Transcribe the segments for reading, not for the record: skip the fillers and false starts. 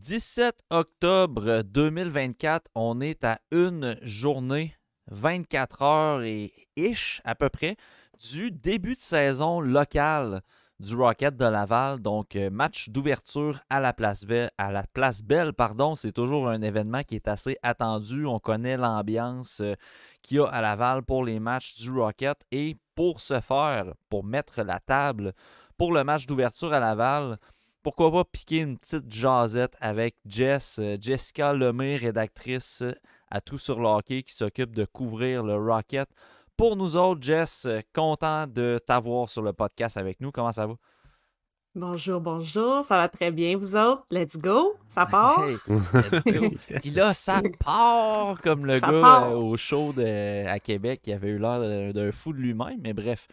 17 octobre 2024, on est à une journée, 24 heures et ish à peu près, du début de saison locale du Rocket de Laval. Donc, match d'ouverture à la Place Belle, pardon. C'est toujours un événement qui est assez attendu. On connaît l'ambiance qu'il y a à Laval pour les matchs du Rocket. Et pour ce faire, pour mettre la table pour le match d'ouverture à Laval, pourquoi pas piquer une petite jasette avec Jessica Lemay, rédactrice à Tout sur le hockey qui s'occupe de couvrir le Rocket. Pour nous autres, Jess, content de t'avoir sur le podcast avec nous. Comment ça va? Bonjour, ça va très bien, vous autres? Let's go, ça part? Hey, let's go. Puis là, ça part comme le Ça gars part! au show à Québec qui avait eu l'air d'un fou de lui-même, mais bref.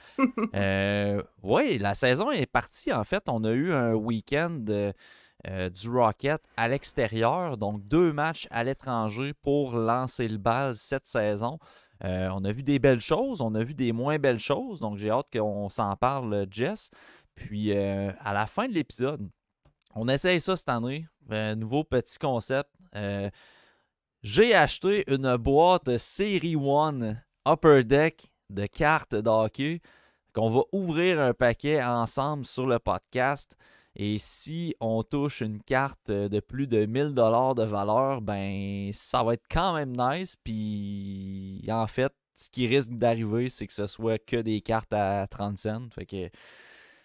Oui, la saison est partie. En fait, on a eu un week-end du Rocket à l'extérieur, donc 2 matchs à l'étranger pour lancer le bal cette saison. On a vu des belles choses, on a vu des moins belles choses, donc j'ai hâte qu'on s'en parle, Jess. Puis à la fin de l'épisode, on essaye ça cette année, nouveau petit concept. J'ai acheté une boîte Série 1 Upper Deck de cartes de hockey qu'on va ouvrir un paquet ensemble sur le podcast. Et si on touche une carte de plus de 1000$ de valeur, ben ça va être quand même nice. Puis en fait, ce qui risque d'arriver, c'est que ce soit que des cartes à 30 cents. Fait que,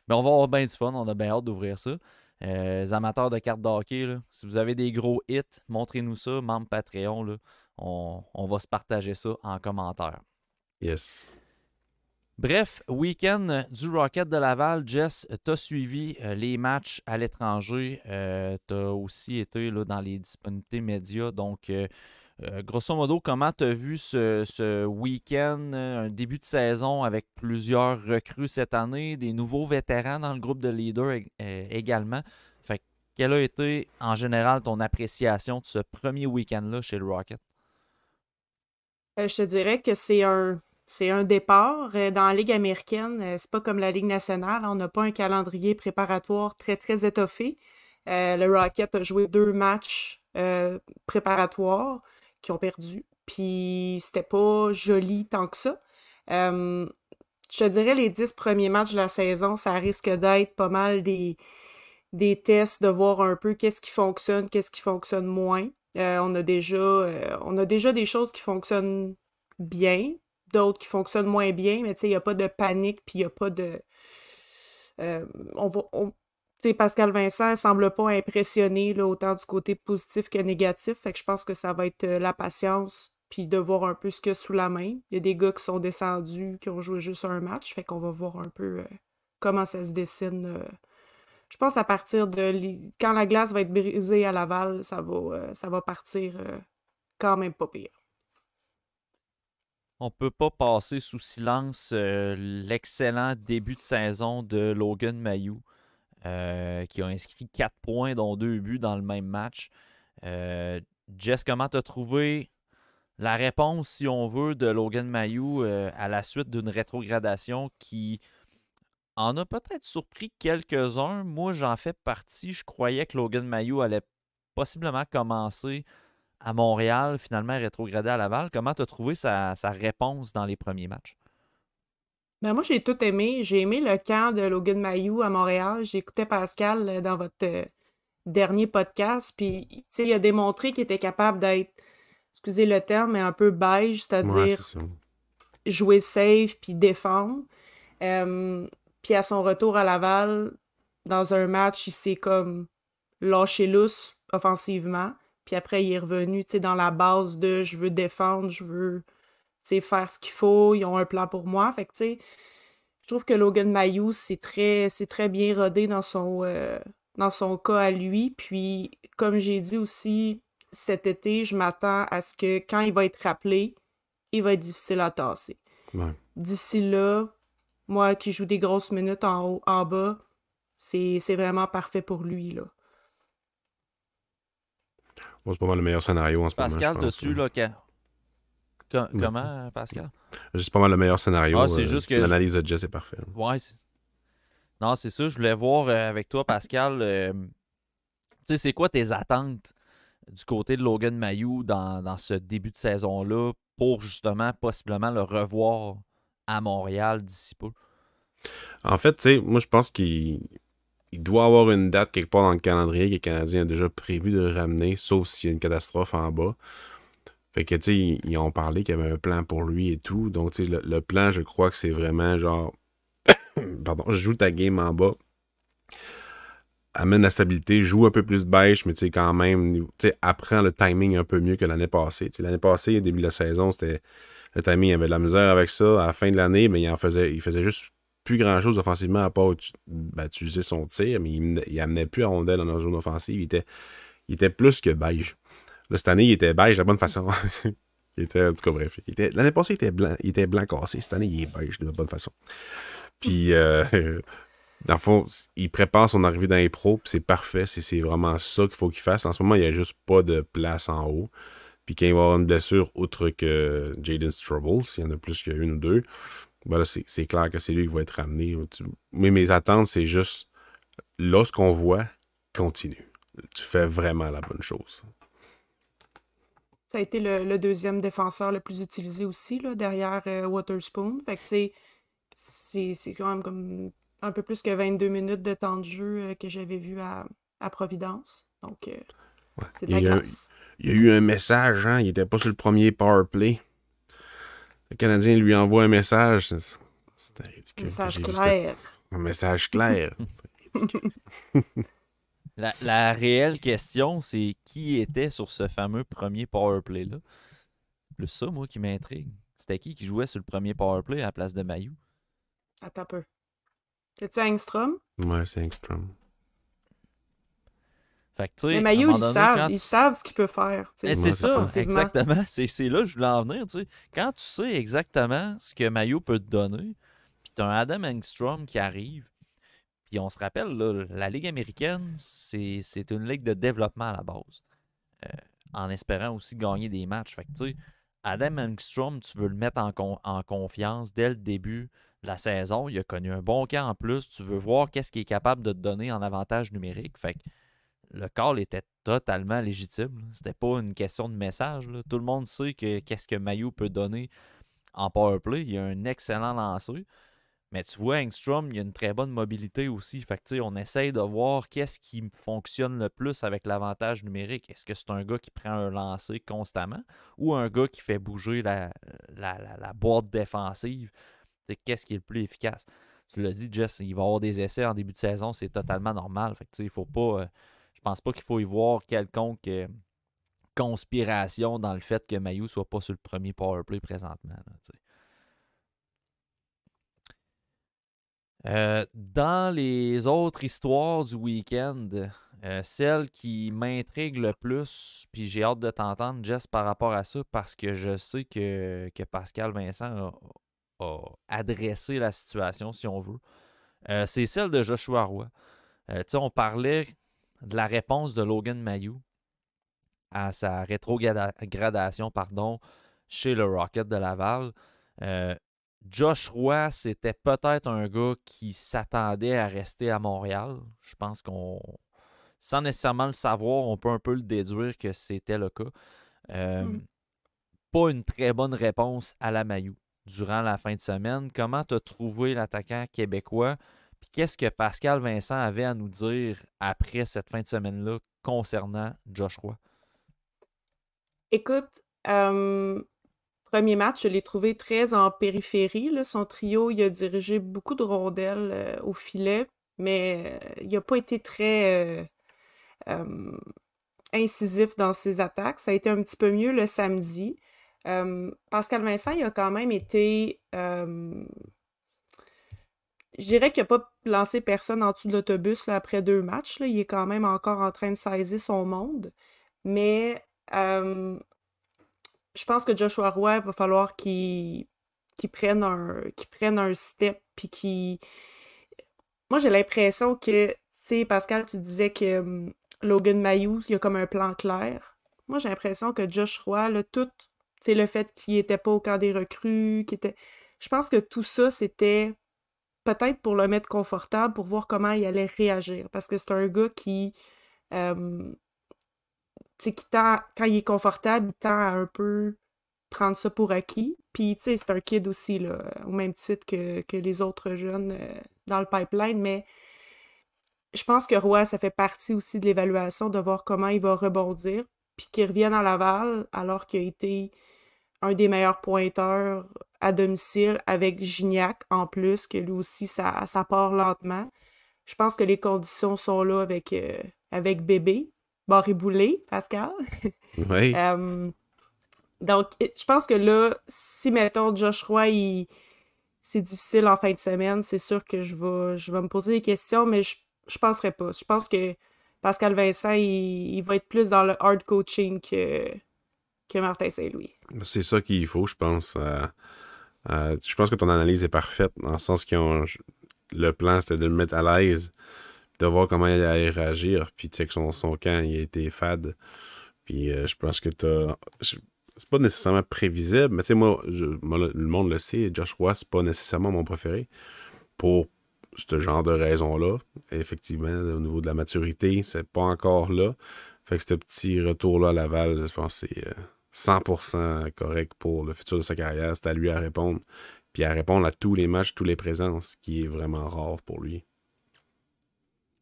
mais on va avoir bien du fun, on a bien hâte d'ouvrir ça. Les amateurs de cartes de hockey, là, si vous avez des gros hits, montrez-nous ça, membre Patreon. Là, on va se partager ça en commentaire. Yes. Bref, week-end du Rocket de Laval. Jess, t'as suivi les matchs à l'étranger. T'as aussi été là, dans les disponibilités médias. Donc, grosso modo, comment t'as vu ce week-end, un début de saison avec plusieurs recrues cette année, des nouveaux vétérans dans le groupe de leaders également. Fait que, quelle a été, en général, ton appréciation de ce premier week-end-là chez le Rocket? Je te dirais que c'est un départ. Dans la Ligue américaine, c'est pas comme la Ligue nationale. On n'a pas un calendrier préparatoire très, très étoffé. Le Rocket a joué 2 matchs préparatoires qui ont perdu. Puis c'était pas joli tant que ça. Euh, je te dirais les 10 premiers matchs de la saison, ça risque d'être pas mal des tests, de voir un peu qu'est-ce qui fonctionne moins. On a déjà des choses qui fonctionnent bien, d'autres qui fonctionnent moins bien, mais tu sais, il n'y a pas de panique, puis il n'y a pas de... tu sais, Pascal Vincent semble pas impressionné, là, autant du côté positif que négatif, fait que je pense que ça va être la patience, puis de voir un peu ce qu'il y a sous la main. Il y a des gars qui sont descendus, qui ont joué juste un match, fait qu'on va voir un peu comment ça se dessine. Je pense à partir quand la glace va être brisée à Laval, ça va partir quand même pas pire. On peut pas passer sous silence l'excellent début de saison de Logan Mayou, qui a inscrit 4 points, dont 2 buts dans le même match. Jess, comment t'as trouvé la réponse, si on veut, de Logan Mayou à la suite d'une rétrogradation qui en a peut-être surpris quelques-uns? Moi, j'en fais partie. Je croyais que Logan Mayou allait possiblement commencer à Montréal, finalement rétrogradé à Laval. Comment tu as trouvé sa réponse dans les premiers matchs? Ben moi, j'ai tout aimé. J'ai aimé le camp de Logan Mayou à Montréal. J'écoutais Pascal dans votre dernier podcast, puis tu sais, il a démontré qu'il était capable d'être, excusez le terme, mais un peu beige, Ouais, c'est c'est-à-dire ça. jouer safe puis défendre. Euh, Puis à son retour à Laval, dans un match, il s'est comme lâché lousse offensivement. Puis après, il est revenu, tu sais, dans la base de je veux défendre, je veux, tu sais, faire ce qu'il faut, ils ont un plan pour moi. Fait que, tu sais, je trouve que Logan Mayou, c'est très bien rodé dans son cas à lui. Puis, comme j'ai dit aussi, cet été, je m'attends à ce que quand il va être rappelé, il va être difficile à tasser. Ouais. D'ici là, moi qui joue des grosses minutes en haut, en bas, c'est vraiment parfait pour lui, là. Bon, c'est pas mal le meilleur scénario en ce moment, je Pascal, pense. t'as-tu Là. là, Mais comment, Pascal? c'est pas mal le meilleur scénario. Ah, c'est juste que L'analyse de Jess est parfaite. ouais, non, c'est ça. Je voulais voir avec toi, Pascal. sais, c'est quoi tes attentes du côté de Logan Mailloux dans ce début de saison-là pour justement possiblement le revoir à Montréal d'ici peu? En fait, tu sais, moi, je pense qu'il doit avoir une date quelque part dans le calendrier que le Canadien a déjà prévu de le ramener, sauf s'il y a une catastrophe en bas. Fait que, tu sais, ils ont parlé qu'il y avait un plan pour lui et tout. Donc, tu sais, le plan, je crois que c'est vraiment genre... Pardon, je joue ta game en bas. Amène la stabilité, joue un peu plus beige, mais tu sais, quand même, tu sais, apprend le timing un peu mieux que l'année passée. Tu sais, l'année passée, au début de la saison, c'était... Le timing, il avait de la misère avec ça. À la fin de l'année, mais il faisait juste plus grand-chose offensivement à part utiliser son tir, mais il amenait plus à rondelle dans la zone offensive. Il était plus que beige. Là, cette année, il était beige de la bonne façon. Il était, en tout cas, bref. L'année passée, il était blanc cassé. Cette année, il est beige de la bonne façon. Puis, dans le fond, il prépare son arrivée dans les pros, puis c'est parfait. C'est vraiment ça qu'il faut qu'il fasse. En ce moment, il n'y a juste pas de place en haut. Puis quand il va avoir une blessure, outre que Jaden Struble, s'il y en a plus qu'une ou deux, ben là, c'est clair que c'est lui qui va être ramené. Mais mes attentes, c'est juste, là, ce qu'on voit, continue. Tu fais vraiment la bonne chose. Ça a été le deuxième défenseur le plus utilisé aussi, là, derrière Waterspoon. Fait que, tu sais, c'est quand même comme un peu plus que 22 minutes de temps de jeu que j'avais vu à Providence. Donc, Ouais. c'est de la glace. Il y a eu un message, hein? Il n'était pas sur le premier power play. Le Canadien lui envoie un message. C'était ridicule. Message clair. Un message clair. C'est ridicule. La réelle question, c'est qui était sur ce fameux premier powerplay-là? Plus ça, moi, qui m'intrigue. C'était qui jouait sur le premier powerplay à la place de Mailloux? Attends un peu. C'est-tu Engstrom? Ouais, c'est Engstrom. Fait que, mais Mailloux, ils savent ce qu'il peut faire. C'est ça, exactement. C'est là que je voulais en venir. T'sais. Quand tu sais exactement ce que Mailloux peut te donner, puis tu as un Adam Engstrom qui arrive, puis on se rappelle, là, la Ligue américaine, c'est une ligue de développement à la base. En espérant aussi gagner des matchs. Fait que, tu sais, Adam Engstrom, tu veux le mettre en confiance dès le début de la saison. Il a connu un bon camp en plus. Tu veux voir qu'est-ce qu'il est capable de te donner en avantage numérique. Fait que le call était totalement légitime. C'était pas une question de message. Là. Tout le monde sait qu'est-ce que Mailloux peut donner en powerplay. Il a un excellent lancer. Mais tu vois, Engstrom, il a une très bonne mobilité aussi. Fait que, on essaye de voir qu'est-ce qui fonctionne le plus avec l'avantage numérique. Est-ce que c'est un gars qui prend un lancer constamment ou un gars qui fait bouger la boîte défensive? Qu'est-ce qui est le plus efficace? Tu l'as dit, Jess, il va y avoir des essais en début de saison. C'est totalement normal. Fait que, il faut pas... je pense pas qu'il faut y voir quelconque conspiration dans le fait que Mailloux soit pas sur le premier powerplay présentement. Dans les autres histoires du week-end, celle qui m'intrigue le plus, puis j'ai hâte de t'entendre, Jess, par rapport à ça, parce que je sais que Pascal Vincent a adressé la situation, si on veut. C'est celle de Joshua Roy. On parlait de la réponse de Logan Mailloux à sa rétrogradation chez le Rocket de Laval. Josh Roy, c'était peut-être un gars qui s'attendait à rester à Montréal. Je pense sans nécessairement le savoir, on peut un peu le déduire que c'était le cas. Pas une très bonne réponse à la Mailloux durant la fin de semaine. Comment tu as trouvé l'attaquant québécois? Puis qu'est-ce que Pascal Vincent avait à nous dire après cette fin de semaine-là concernant Josh Roy? Écoute, premier match, je l'ai trouvé très en périphérie. Là. Son trio, il a dirigé beaucoup de rondelles au filet, mais il n'a pas été très incisif dans ses attaques. Ça a été un petit peu mieux le samedi. Pascal Vincent, il a quand même été... je dirais qu'il n'a pas lancé personne en dessous de l'autobus là, après 2 matchs. Là. Il est quand même encore en train de saisir son monde. Mais je pense que Joshua Roy, il va falloir qu'il prenne un step. Puis moi, j'ai l'impression que, tu sais, Pascal, tu disais que Logan Mailloux, il a comme un plan clair. Moi, j'ai l'impression que Josh Roy, là, tout, tu sais, le fait qu'il n'était pas au camp des recrues, je pense que tout ça, c'était peut-être pour le mettre confortable, pour voir comment il allait réagir. Parce que c'est un gars qui Tu sais, quand il est confortable, il tend à un peu prendre ça pour acquis. Puis, tu sais, c'est un kid aussi, là, au même titre que les autres jeunes dans le pipeline, mais je pense que Roy, ça fait partie aussi de l'évaluation de voir comment il va rebondir, puis qu'il revienne à Laval alors qu'il a été un des meilleurs pointeurs à domicile avec Gignac en plus, que lui aussi, ça part lentement. Je pense que les conditions sont là avec bébé, Barré-Boulet, Pascal. Oui. Donc, je pense que là, si, mettons, Josh Roy, c'est difficile en fin de semaine, c'est sûr que je vais me poser des questions, mais je penserais pas. Je pense que Pascal Vincent, il va être plus dans le hard coaching que Martin Saint-Louis. C'est ça qu'il faut, je pense. Je pense que ton analyse est parfaite, dans le sens le plan, c'était de le mettre à l'aise, de voir comment il allait réagir, puis tu sais que son camp, il a été fade. Puis je pense que c'est pas nécessairement prévisible, mais tu sais, moi, le monde le sait, Josh Roy, c'est pas nécessairement mon préféré. Pour ce genre de raison-là, effectivement, au niveau de la maturité, c'est pas encore là. Fait que ce petit retour-là à Laval, je pense que c'est 100% correct pour le futur de sa carrière. C'est à lui à répondre. Puis à répondre à tous les matchs, tous les présences, ce qui est vraiment rare pour lui.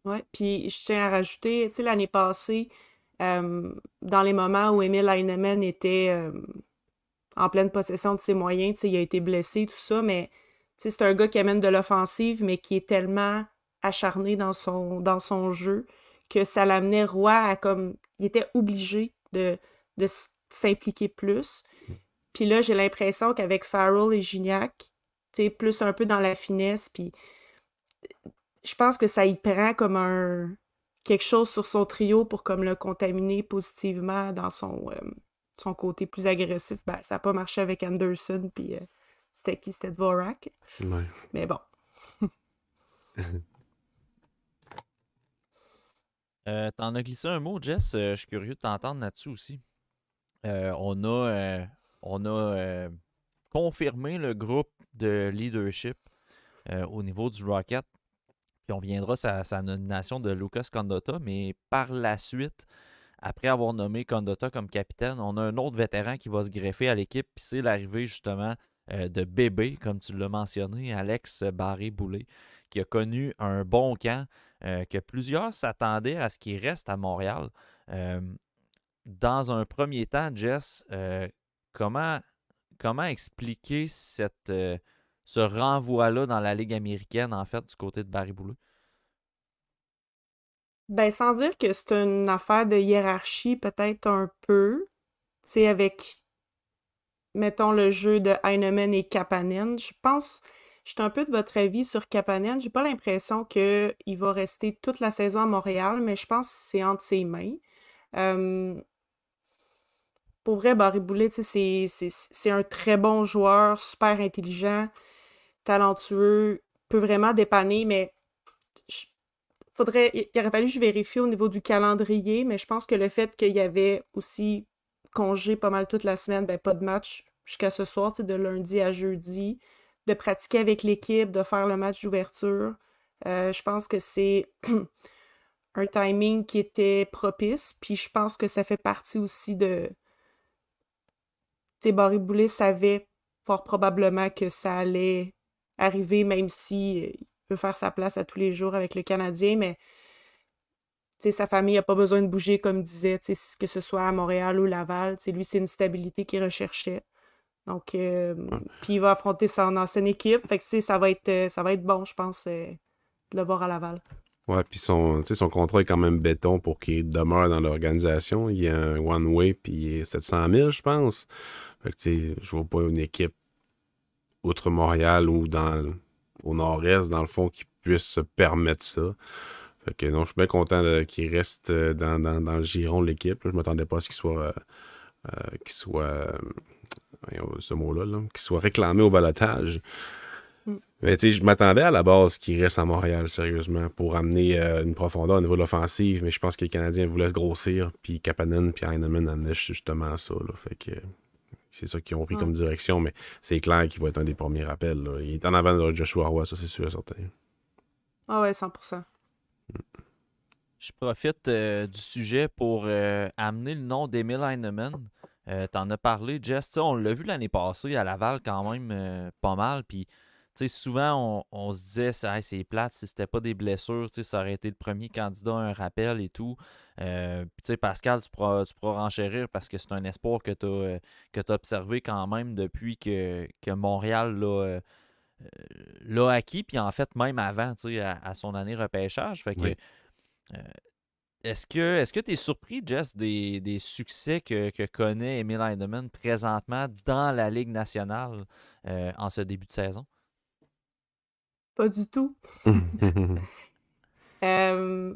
Ouais, puis je tiens à rajouter, tu sais, l'année passée, dans les moments où Emile Heinemann était en pleine possession de ses moyens, tu sais, il a été blessé, tout ça, mais tu sais, c'est un gars qui amène de l'offensive, mais qui est tellement acharné dans son jeu que ça l'amenait Roy à comme... Il était obligé de s'impliquer plus. Puis là, j'ai l'impression qu'avec Farrell et Gignac, tu sais, plus un peu dans la finesse, puis je pense que ça y prend comme quelque chose sur son trio pour comme le contaminer positivement dans son côté plus agressif. Ben, ça n'a pas marché avec Anderson, puis c'était qui? C'était Dvorak. Ouais. Mais bon. T'en as glissé un mot, Jess. Je suis curieux de t'entendre là-dessus aussi. On a confirmé le groupe de leadership au niveau du Rocket. Puis on viendra sa nomination de Lucas Condotta, mais par la suite, après avoir nommé Condotta comme capitaine, on a un autre vétéran qui va se greffer à l'équipe, puis c'est l'arrivée justement de bébé, comme tu l'as mentionné, Alex Barré-Boulet, qui a connu un bon camp, que plusieurs s'attendaient à ce qu'il reste à Montréal. Dans un premier temps, Jess, comment expliquer ce renvoi-là dans la Ligue américaine, en fait, du côté de Barré-Boulet? Ben, sans dire que c'est une affaire de hiérarchie, peut-être un peu. Tu sais, avec, mettons, le jeu de Heinemann et Kapanen. Je suis un peu de votre avis sur Kapanen. J'ai pas l'impression qu'il va rester toute la saison à Montréal, mais je pense que c'est entre ses mains. Pour vrai, Barré-Boulet, tu sais, c'est un très bon joueur, super intelligent, talentueux, peut vraiment dépanner, mais il aurait fallu que je vérifie au niveau du calendrier, mais je pense que le fait qu'il y avait aussi congé pas mal toute la semaine, ben pas de match jusqu'à ce soir, tu sais, de lundi à jeudi, de pratiquer avec l'équipe, de faire le match d'ouverture, je pense que c'est un timing qui était propice, puis je pense que ça fait partie aussi de... Tu sais, Barré-Boulet savait fort probablement que ça allait arriver, même si il veut faire sa place à tous les jours avec le Canadien, mais tu sais, sa famille n'a pas besoin de bouger, comme disait, tu sais, que ce soit à Montréal ou Laval. Tu sais, lui, c'est une stabilité qu'il recherchait. Donc, puis il va affronter son ancienne équipe. Fait que, tu sais, ça va être bon, je pense, de le voir à Laval. Ouais, puis son contrat est quand même béton pour qu'il demeure dans l'organisation. Il y a un one-way, puis il est 700 000, je pense. Fait que, tu sais, je vois pas une équipe outre Montréal ou au nord-est, dans le fond, qui puisse se permettre ça. Fait que non, je suis bien content qu'il reste dans le giron de l'équipe. Là. Je m'attendais pas à ce ce mot-là, qu'il soit réclamé au balotage. Mais tu sais, je m'attendais à la base qu'il reste à Montréal, sérieusement, pour amener une profondeur au niveau de l'offensive, mais je pense que les Canadiens voulaient se grossir, puis Kapanen puis Heinemann amenaient justement ça. Là. Fait que c'est ça qu'ils ont pris comme direction, mais c'est clair qu'il va être un des premiers rappels. Là. Il est en avant de Joshua Roy, ça c'est sûr et certain. Ah ouais, 100%. Je profite du sujet pour amener le nom d'Emil Heinemann. T'en as parlé, Jess. T'sais, on l'a vu l'année passée à Laval quand même pas mal. Puis souvent, on se disait hey, c'est plate si c'était pas des blessures. Ça aurait été le premier candidat à un rappel et tout. Puis Pascal, tu pourras renchérir parce que c'est un espoir que tu as observé quand même depuis que Montréal l'a acquis. Puis en fait, même avant, à son année repêchage. Fait que. Oui. Est-ce que tu es surpris, Jess, des succès que connaît Emil Heinemann présentement dans la Ligue nationale en ce début de saison? Pas du tout. Je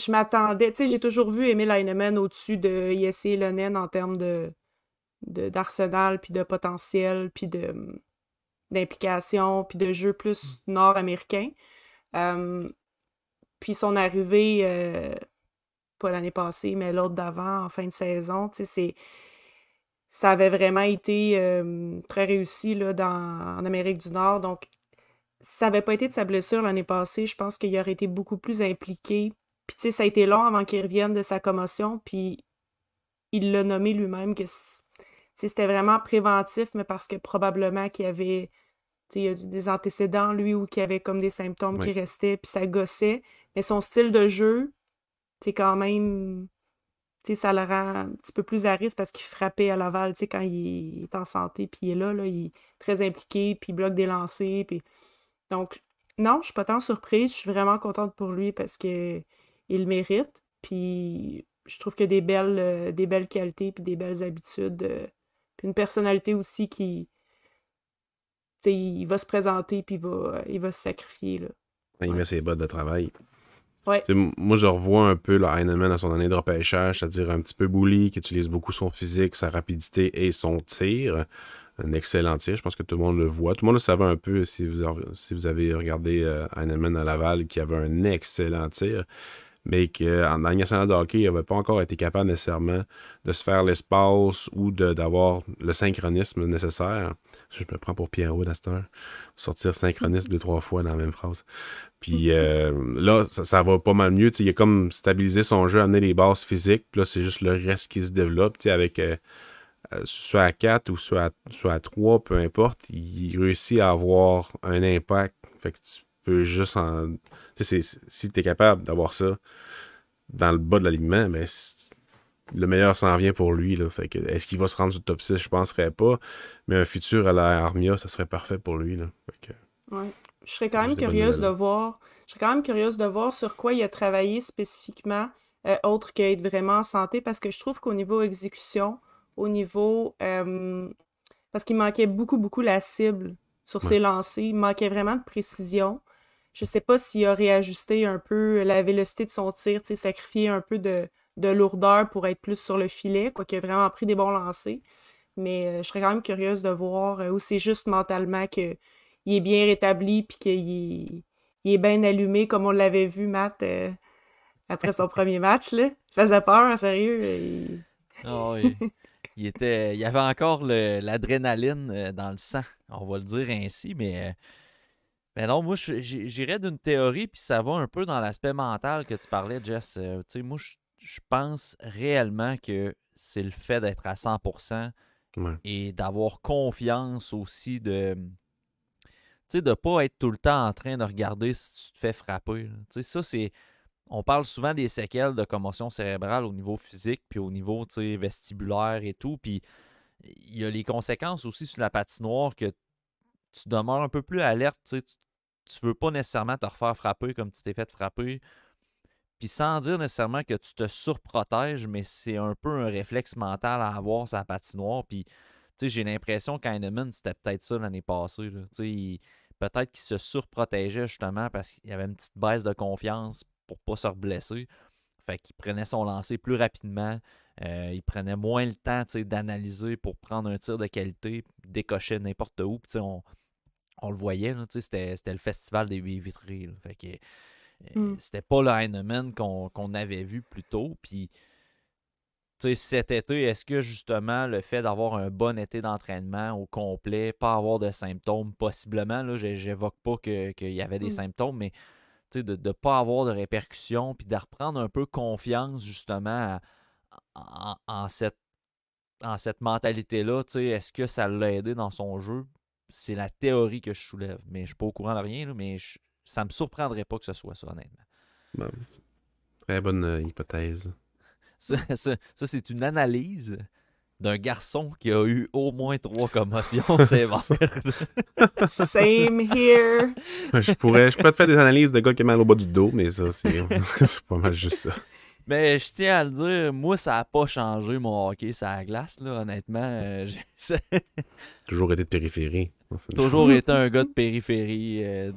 m'attendais, j'ai toujours vu Emil Heinemann au-dessus de Jesse Ylönen en termes d'arsenal, puis de potentiel, puis d'implication, puis de jeu plus nord-américain. Puis son arrivée, pas l'année passée, mais l'autre d'avant, en fin de saison, ça avait vraiment été très réussi là, en Amérique du Nord. Donc, si ça n'avait pas été de sa blessure l'année passée, je pense qu'il aurait été beaucoup plus impliqué. Puis, ça a été long avant qu'il revienne de sa commotion. Puis, il l'a nommé lui-même que c'était vraiment préventif, mais parce que probablement qu'il y avait des antécédents, lui, ou qu'il y avait comme des symptômes qui restaient, puis ça gossait. Mais son style de jeu, c'est quand même... ça le rend un petit peu plus à risque parce qu'il frappait à Laval, quand il est en santé, puis il est là, il est très impliqué, puis il bloque des lancers, puis... Donc, non, je suis pas tant surprise, je suis vraiment contente pour lui parce que il le mérite, puis je trouve qu'il a des belles qualités, puis des belles habitudes, puis une personnalité aussi qui... il va se présenter, puis il va se sacrifier, là. Il met ses bottes de travail. Ouais. Moi, je revois un peu le Heinemann à son année de repêchage, c'est-à-dire un petit peu bully, qui utilise beaucoup son physique, sa rapidité et son tir. Un excellent tir, je pense que tout le monde le voit. Tout le monde le savait un peu si vous avez regardé Heinemann à Laval, qui avait un excellent tir, mais qu'en Ligue nationale de hockey, il n'avait pas encore été capable nécessairement de se faire l'espace ou d'avoir le synchronisme nécessaire. Je me prends pour Pierrot à cette heure. Sortir synchronisme 2-3 fois dans la même phrase. Puis là, ça va pas mal mieux. Il a comme stabilisé son jeu, amené les bases physiques. Puis là, c'est juste le reste qui se développe. Avec soit à 4 ou soit à 3, peu importe. Il réussit à avoir un impact. Fait que tu peux juste en... Si tu es capable d'avoir ça dans le bas de l'alignement, mais le meilleur s'en vient pour lui. Là. Fait que, est-ce qu'il va se rendre sur le top 6? Je penserais pas. Mais un futur à la Armia, ça serait parfait pour lui. Là. Fait que, ouais. Je serais quand même curieuse de voir. Je serais quand même curieuse de voir sur quoi il a travaillé spécifiquement, autre qu'être vraiment en santé, parce que je trouve qu'au niveau exécution, au niveau parce qu'il manquait beaucoup la cible sur ses lancers, il manquait vraiment de précision. Je sais pas s'il a réajusté un peu la vélocité de son tir, sacrifié un peu de lourdeur pour être plus sur le filet, quoiqu'il a vraiment pris des bons lancers. Mais je serais quand même curieuse de voir où c'est juste mentalement que il est bien rétabli puis qu'il est bien allumé comme on l'avait vu, Matt, après son premier match. Là. Il faisait peur, sérieux. Oh, il y avait encore l'adrénaline dans le sang, on va le dire ainsi, mais non, moi j'irais d'une théorie, puis ça va un peu dans l'aspect mental que tu parlais, Jess. Moi, je pense réellement que c'est le fait d'être à 100% et d'avoir confiance aussi de ne pas être tout le temps en train de regarder si tu te fais frapper. Ça, c'est... On parle souvent des séquelles de commotion cérébrale au niveau physique, puis au niveau vestibulaire et tout. Puis il y a les conséquences aussi sur la patinoire que tu demeures un peu plus alerte. Tu veux pas nécessairement te refaire frapper comme tu t'es fait frapper. Puis sans dire nécessairement que tu te surprotèges, mais c'est un peu un réflexe mental à avoir sur la patinoire. Puis j'ai l'impression qu'Heinemann, c'était peut-être ça l'année passée. Là. Peut-être qu'il se surprotégeait justement parce qu'il y avait une petite baisse de confiance pour pas se reblesser. Fait qu'il prenait son lancer plus rapidement. Il prenait moins le temps d'analyser pour prendre un tir de qualité, décocher n'importe où. Puis, on le voyait, là, c'était le festival des baies vitrées. Là. Fait que c'était pas le Heinemann qu'on avait vu plus tôt. Puis cet été, est-ce que justement le fait d'avoir un bon été d'entraînement au complet, pas avoir de symptômes, possiblement, là, j'évoque pas qu'il y avait des symptômes, mais de ne pas avoir de répercussions, puis de reprendre un peu confiance justement en cette mentalité-là. Est-ce que ça l'a aidé dans son jeu? C'est la théorie que je soulève, mais je ne suis pas au courant de rien, là, mais ça me surprendrait pas que ce soit ça, honnêtement. Ben, très bonne hypothèse. Ça, c'est une analyse d'un garçon qui a eu au moins 3 commotions sévères. Same here. Je pourrais te faire des analyses de gars qui a mal au bas du dos, mais ça, c'est pas mal juste ça. Mais je tiens à le dire, moi, ça n'a pas changé mon hockey sur la glace, là, honnêtement. Toujours été de périphérie. Toujours été un gars de périphérie.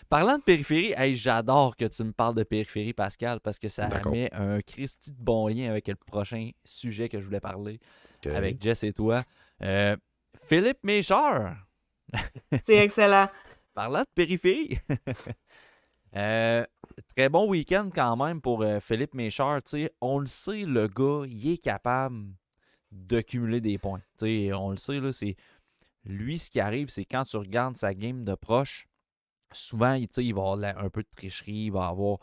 Parlant de périphérie, hey, j'adore que tu me parles de périphérie, Pascal, parce que ça met un Christy de bon lien avec le prochain sujet que je voulais parler avec Jess et toi. Philippe Méchard. C'est excellent. Parlant de périphérie. Très bon week-end quand même pour Philippe Méchard. On le sait, le gars, il est capable de cumuler des points. On le sait, là, c'est lui, ce qui arrive, c'est quand tu regardes sa game de proche, souvent, il va avoir un peu de tricherie, il va avoir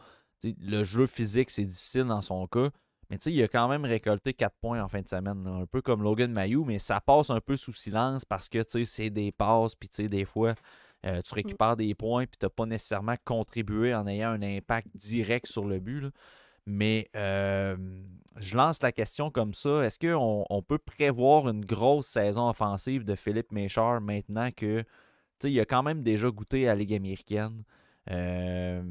le jeu physique, c'est difficile dans son cas, mais il a quand même récolté 4 points en fin de semaine, là, un peu comme Logan Mailloux, mais ça passe un peu sous silence parce que c'est des passes, puis des fois, tu récupères des points, puis tu n'as pas nécessairement contribué en ayant un impact direct sur le but, là. Mais je lance la question comme ça. Est-ce qu'on peut prévoir une grosse saison offensive de Philippe Méchard maintenant que il a quand même déjà goûté à la Ligue américaine? Il a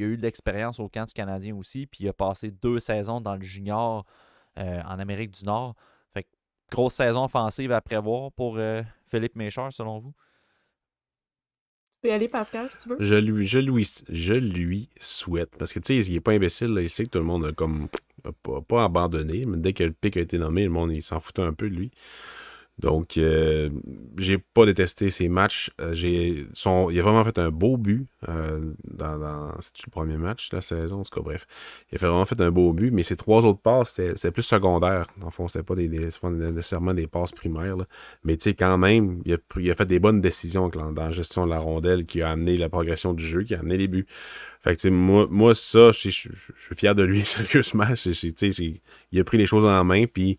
eu de l'expérience au camp du Canadien aussi, puis il a passé 2 saisons dans le junior en Amérique du Nord. Fait que grosse saison offensive à prévoir pour Philippe Méchard, selon vous? Tu peux y aller, Pascal, si tu veux. Je lui souhaite. Parce que, tu sais, il est pas imbécile. Là. Il sait que tout le monde a comme pas abandonné. Mais dès que le pic a été nommé, le monde, il s'en foutait un peu de lui. Donc, j'ai pas détesté ses matchs. Il a vraiment fait un beau but c'est-tu le premier match de la saison? En tout cas, bref. Il a vraiment fait un beau but, mais ses 3 autres passes, c'était plus secondaire. En fond, c'était pas nécessairement des passes primaires. Là. Mais tu sais, quand même, il a fait des bonnes décisions dans la gestion de la rondelle qui a amené la progression du jeu, qui a amené les buts. Fait que, tu sais, moi, ça, je suis fier de lui, sérieusement. Il a pris les choses en main, puis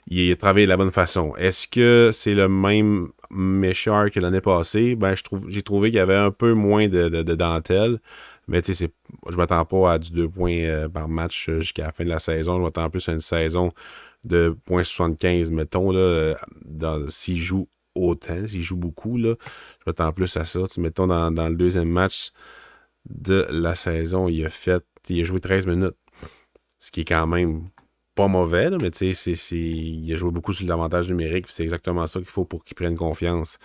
il a travaillé de la bonne façon. Est-ce que c'est le même Méchard que l'année passée? Ben, j'ai trouvé qu'il y avait un peu moins de dentelle. Mais tu sais, je m'attends pas à du 2 points par match jusqu'à la fin de la saison. Je m'attends plus à une saison de 0.75, mettons, là, s'il joue autant, s'il joue beaucoup, là. Je m'attends plus à ça. Mettons, dans le deuxième match de la saison, il a joué 13 minutes. Ce qui est quand même pas mauvais, là, mais tu sais, il a joué beaucoup sur l'avantage numérique, puis c'est exactement ça qu'il faut pour qu'il prenne confiance.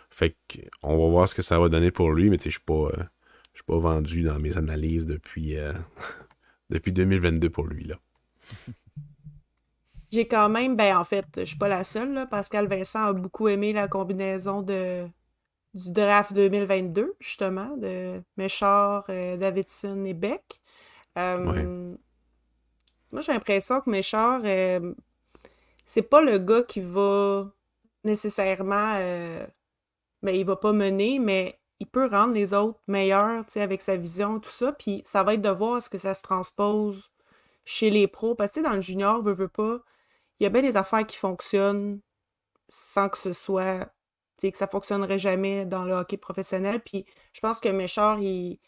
Fait qu'on va voir ce que ça va donner pour lui, mais tu sais, je suis pas vendu dans mes analyses depuis 2022 pour lui, là. J'ai quand même, en fait, je suis pas la seule, là. Pascal Vincent a beaucoup aimé la combinaison du draft 2022, justement, de Méchard, Davidson et Beck. Moi, j'ai l'impression que Méchard, c'est pas le gars qui va nécessairement... il va pas mener, mais il peut rendre les autres meilleurs, tu sais, avec sa vision, tout ça. Puis ça va être de voir ce que ça se transpose chez les pros. Parce que dans le junior, veut pas, il y a bien des affaires qui fonctionnent sans que ce soit... Tu sais, que ça fonctionnerait jamais dans le hockey professionnel. Puis je pense que Méchard, il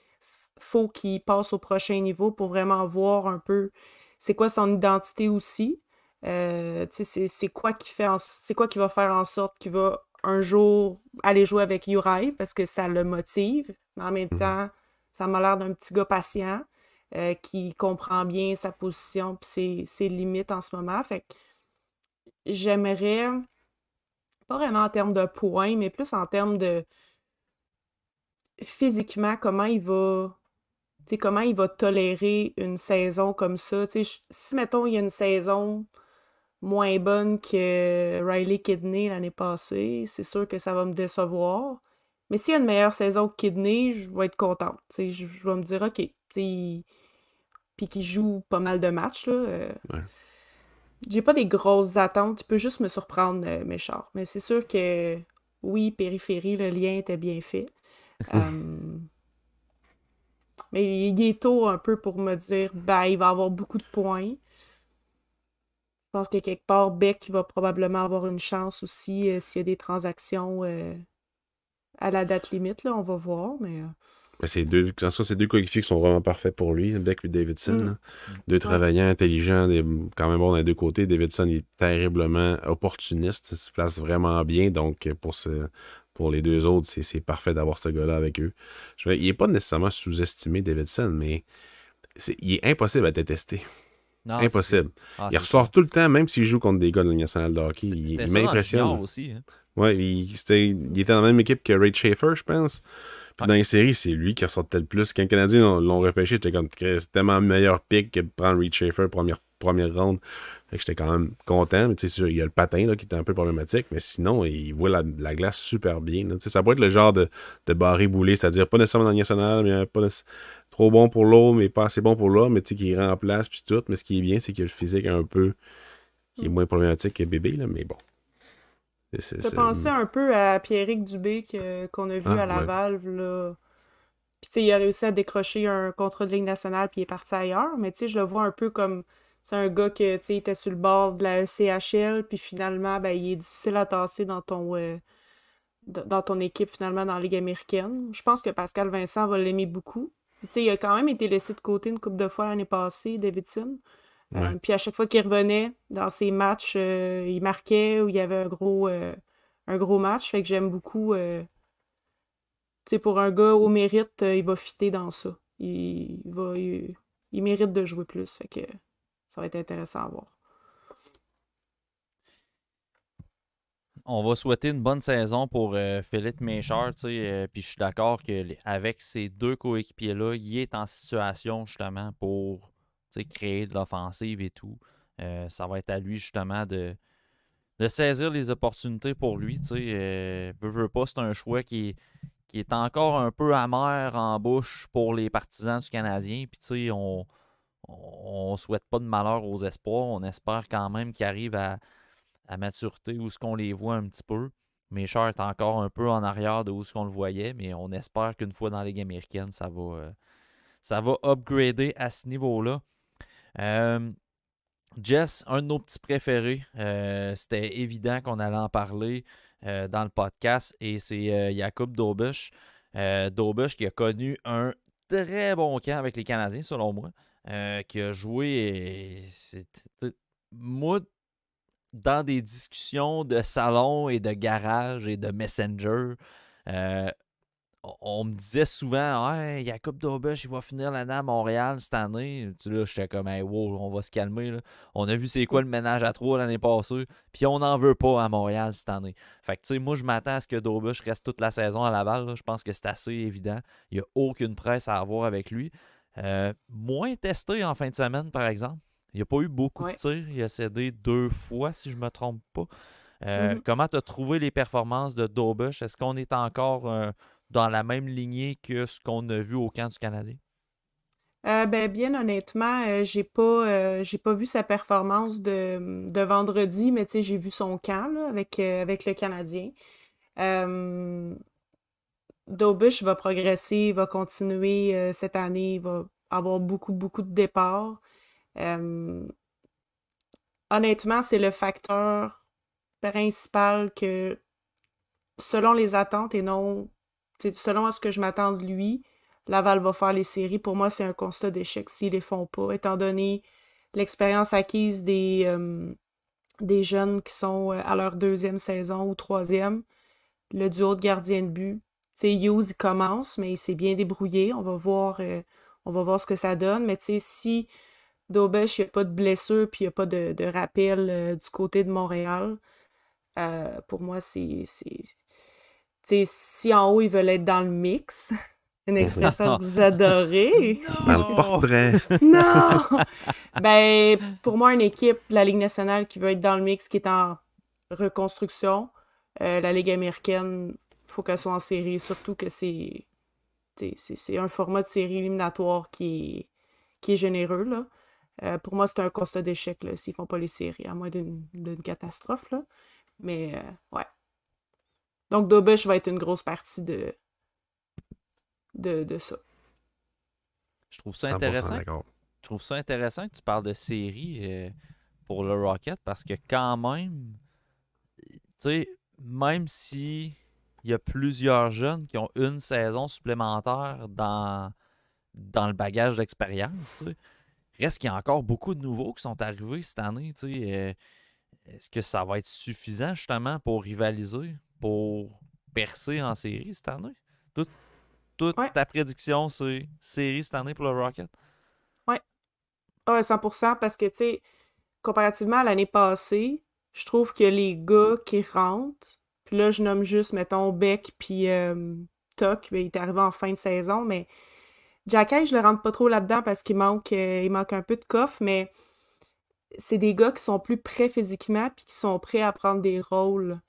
faut qu'il passe au prochain niveau pour vraiment voir un peu c'est quoi son identité aussi. C'est quoi qui va faire en sorte qu'il va un jour aller jouer avec Uri parce que ça le motive, mais en même temps, ça m'a l'air d'un petit gars patient qui comprend bien sa position et ses limites en ce moment. Fait que j'aimerais, pas vraiment en termes de points, mais plus en termes de physiquement, comment il va tolérer une saison comme ça. Si, mettons, il y a une saison moins bonne que Riley Kidney l'année passée, c'est sûr que ça va me décevoir. Mais s'il y a une meilleure saison que Kidney, je vais être contente. Je vais me dire, OK. Puis qu'il joue pas mal de matchs. Là, J'ai pas des grosses attentes. Il peut juste me surprendre, Méchard. Mais c'est sûr que, oui, périphérie, le lien était bien fait. Euh, mais il est tôt un peu pour me dire, ben, il va avoir beaucoup de points. Je pense que quelque part, Beck va probablement avoir une chance aussi s'il y a des transactions à la date limite, là, on va voir, mais... Mais c'est deux coéquipiers qui sont vraiment parfaits pour lui, Beck et Davidson. Mm, Là. Deux ouais. travaillants, intelligents, quand même bons dans les deux côtés. Davidson il est terriblement opportuniste, il se place vraiment bien. Donc, pour les deux autres, c'est parfait d'avoir ce gars-là avec eux. Il n'est pas nécessairement sous-estimé, Davidson, mais il est impossible à détester. Non, c'est ça. Impossible. Ah, Il c'est ressort ça. tout le temps, même s'il joue contre des gars de la Ligue nationale de hockey. C'était Il ça dans le junior m'impressionne. aussi. Hein. Ouais, il était dans la même équipe que Ray Schaefer, je pense. Puis Ouais. dans les séries, c'est lui qui ressortait le plus. Quand les Canadiens l'ont repêché, j'étais comme, c'est tellement meilleur pick que de prendre Reed Schaefer première ronde. Fait que j'étais quand même content. Mais tu sais, il y a le patin là, qui était un peu problématique. Mais sinon, il voit la glace super bien. Là. Tu sais, ça pourrait être le genre de barré-boulé, c'est-à-dire pas nécessairement dans le national, mais pas trop bon pour l'autre, mais pas assez bon pour l'autre, mais tu sais, qui remplace puis tout. Mais ce qui est bien, c'est qu'il a le physique un peu qui est moins problématique que bébé, là, mais bon. T'as pensé un peu à Pierrick Dubé qu'on a vu à ouais. Laval, là. Puis, tu sais, il a réussi à décrocher un contrat de Ligue nationale, puis il est parti ailleurs. Mais, tu sais, je le vois un peu comme... C'est un gars que, tu sais, était sur le bord de la ECHL, puis finalement, ben, il est difficile à tasser dans ton équipe, finalement, dans la Ligue américaine. Je pense que Pascal Vincent va l'aimer beaucoup. Tu sais, il a quand même été laissé de côté une couple de fois l'année passée, Davidson. Ouais. Puis à chaque fois qu'il revenait dans ses matchs, il marquait ou il y avait un gros match. Fait que j'aime beaucoup. Tu sais, pour un gars au mérite, il va fitter dans ça. Il mérite de jouer plus. Fait que ça va être intéressant à voir. On va souhaiter une bonne saison pour Philippe Méchard. Puis je suis d'accord qu'avec ces deux coéquipiers-là, il est en situation justement pour créer de l'offensive et tout. Ça va être à lui justement de saisir les opportunités pour lui. Veut pas, c'est un choix qui est encore un peu amer en bouche pour les partisans du Canadien. Puis on souhaite pas de malheur aux espoirs. On espère quand même qu'ils arrivent à maturité où ce qu'on les voit un petit peu. Méchard est encore un peu en arrière de où ce qu'on le voyait, mais on espère qu'une fois dans la Ligue américaine, ça va upgrader à ce niveau-là. Jess, un de nos petits préférés, c'était évident qu'on allait en parler dans le podcast, et c'est Jakub Dobeš. Dobeš qui a connu un très bon camp avec les Canadiens, selon moi, qui a joué, moi, dans des discussions de salon et de garage et de messenger, on me disait souvent, hey, Jakub Dobeš, il va finir l'année à Montréal cette année. Là, j'étais comme, hey, wow, on va se calmer. Là. On a vu c'est quoi le ménage à trois l'année passée, puis on n'en veut pas à Montréal cette année. Fait que, tu sais, moi, je m'attends à ce que Dobeš reste toute la saison à Laval. Là. Je pense que c'est assez évident. Il n'y a aucune presse à avoir avec lui. Moins testé en fin de semaine, par exemple. Il n'y a pas eu beaucoup de tirs. Il a cédé 2 fois, si je ne me trompe pas. Comment tu as trouvé les performances de Dobeš? Est-ce qu'on est encore dans la même lignée que ce qu'on a vu au camp du Canadien? Ben, bien honnêtement, j'ai pas vu sa performance de vendredi, mais tu sais, j'ai vu son camp là, avec le Canadien. Dobeš va progresser, va continuer cette année, il va avoir beaucoup, beaucoup de départs. Euh, Honnêtement, c'est le facteur principal que, selon les attentes et non, selon ce que je m'attends de lui, Laval va faire les séries. Pour moi, c'est un constat d'échec s'ils les font pas, étant donné l'expérience acquise des jeunes qui sont à leur deuxième saison ou troisième. Le duo de gardien de but. Hughes, il commence, mais il s'est bien débrouillé. On va voir ce que ça donne. Mais si Dobeš, il n'y a pas de blessure puis il n'y a pas de rappel du côté de Montréal, pour moi, si en haut, ils veulent être dans le mix, une expression que vous adorez. Dans le portrait. Non! Ben, pour moi, une équipe de la Ligue nationale qui veut être dans le mix, qui est en reconstruction, la Ligue américaine, il faut qu'elle soit en série, surtout que c'est un format de série éliminatoire qui est généreux, là. Pour moi, c'est un constat d'échec, là, s'ils font pas les séries, à moins d'une catastrophe, là. Mais, ouais. Donc, Dobeš va être une grosse partie de ça. Je trouve ça 100% intéressant. d'accord. Je trouve ça intéressant que tu parles de série pour le Rocket parce que quand même, tu sais, même si il y a plusieurs jeunes qui ont une saison supplémentaire dans le bagage d'expérience, tu sais, reste qu'il y a encore beaucoup de nouveaux qui sont arrivés cette année, tu sais. Est-ce que ça va être suffisant justement pour rivaliser, pour percer en série cette année? Toute Ouais. ta prédiction, c'est série cette année pour le Rocket? Ouais. Ah, 100%, parce que, tu sais, comparativement à l'année passée, je trouve que les gars qui rentrent, puis là, je nomme juste, mettons, Beck puis Tuck, ben, il est arrivé en fin de saison, mais Jack Hayes, je le rentre pas trop là-dedans parce il manque un peu de coffre, mais c'est des gars qui sont plus prêts physiquement puis qui sont prêts à prendre des rôles.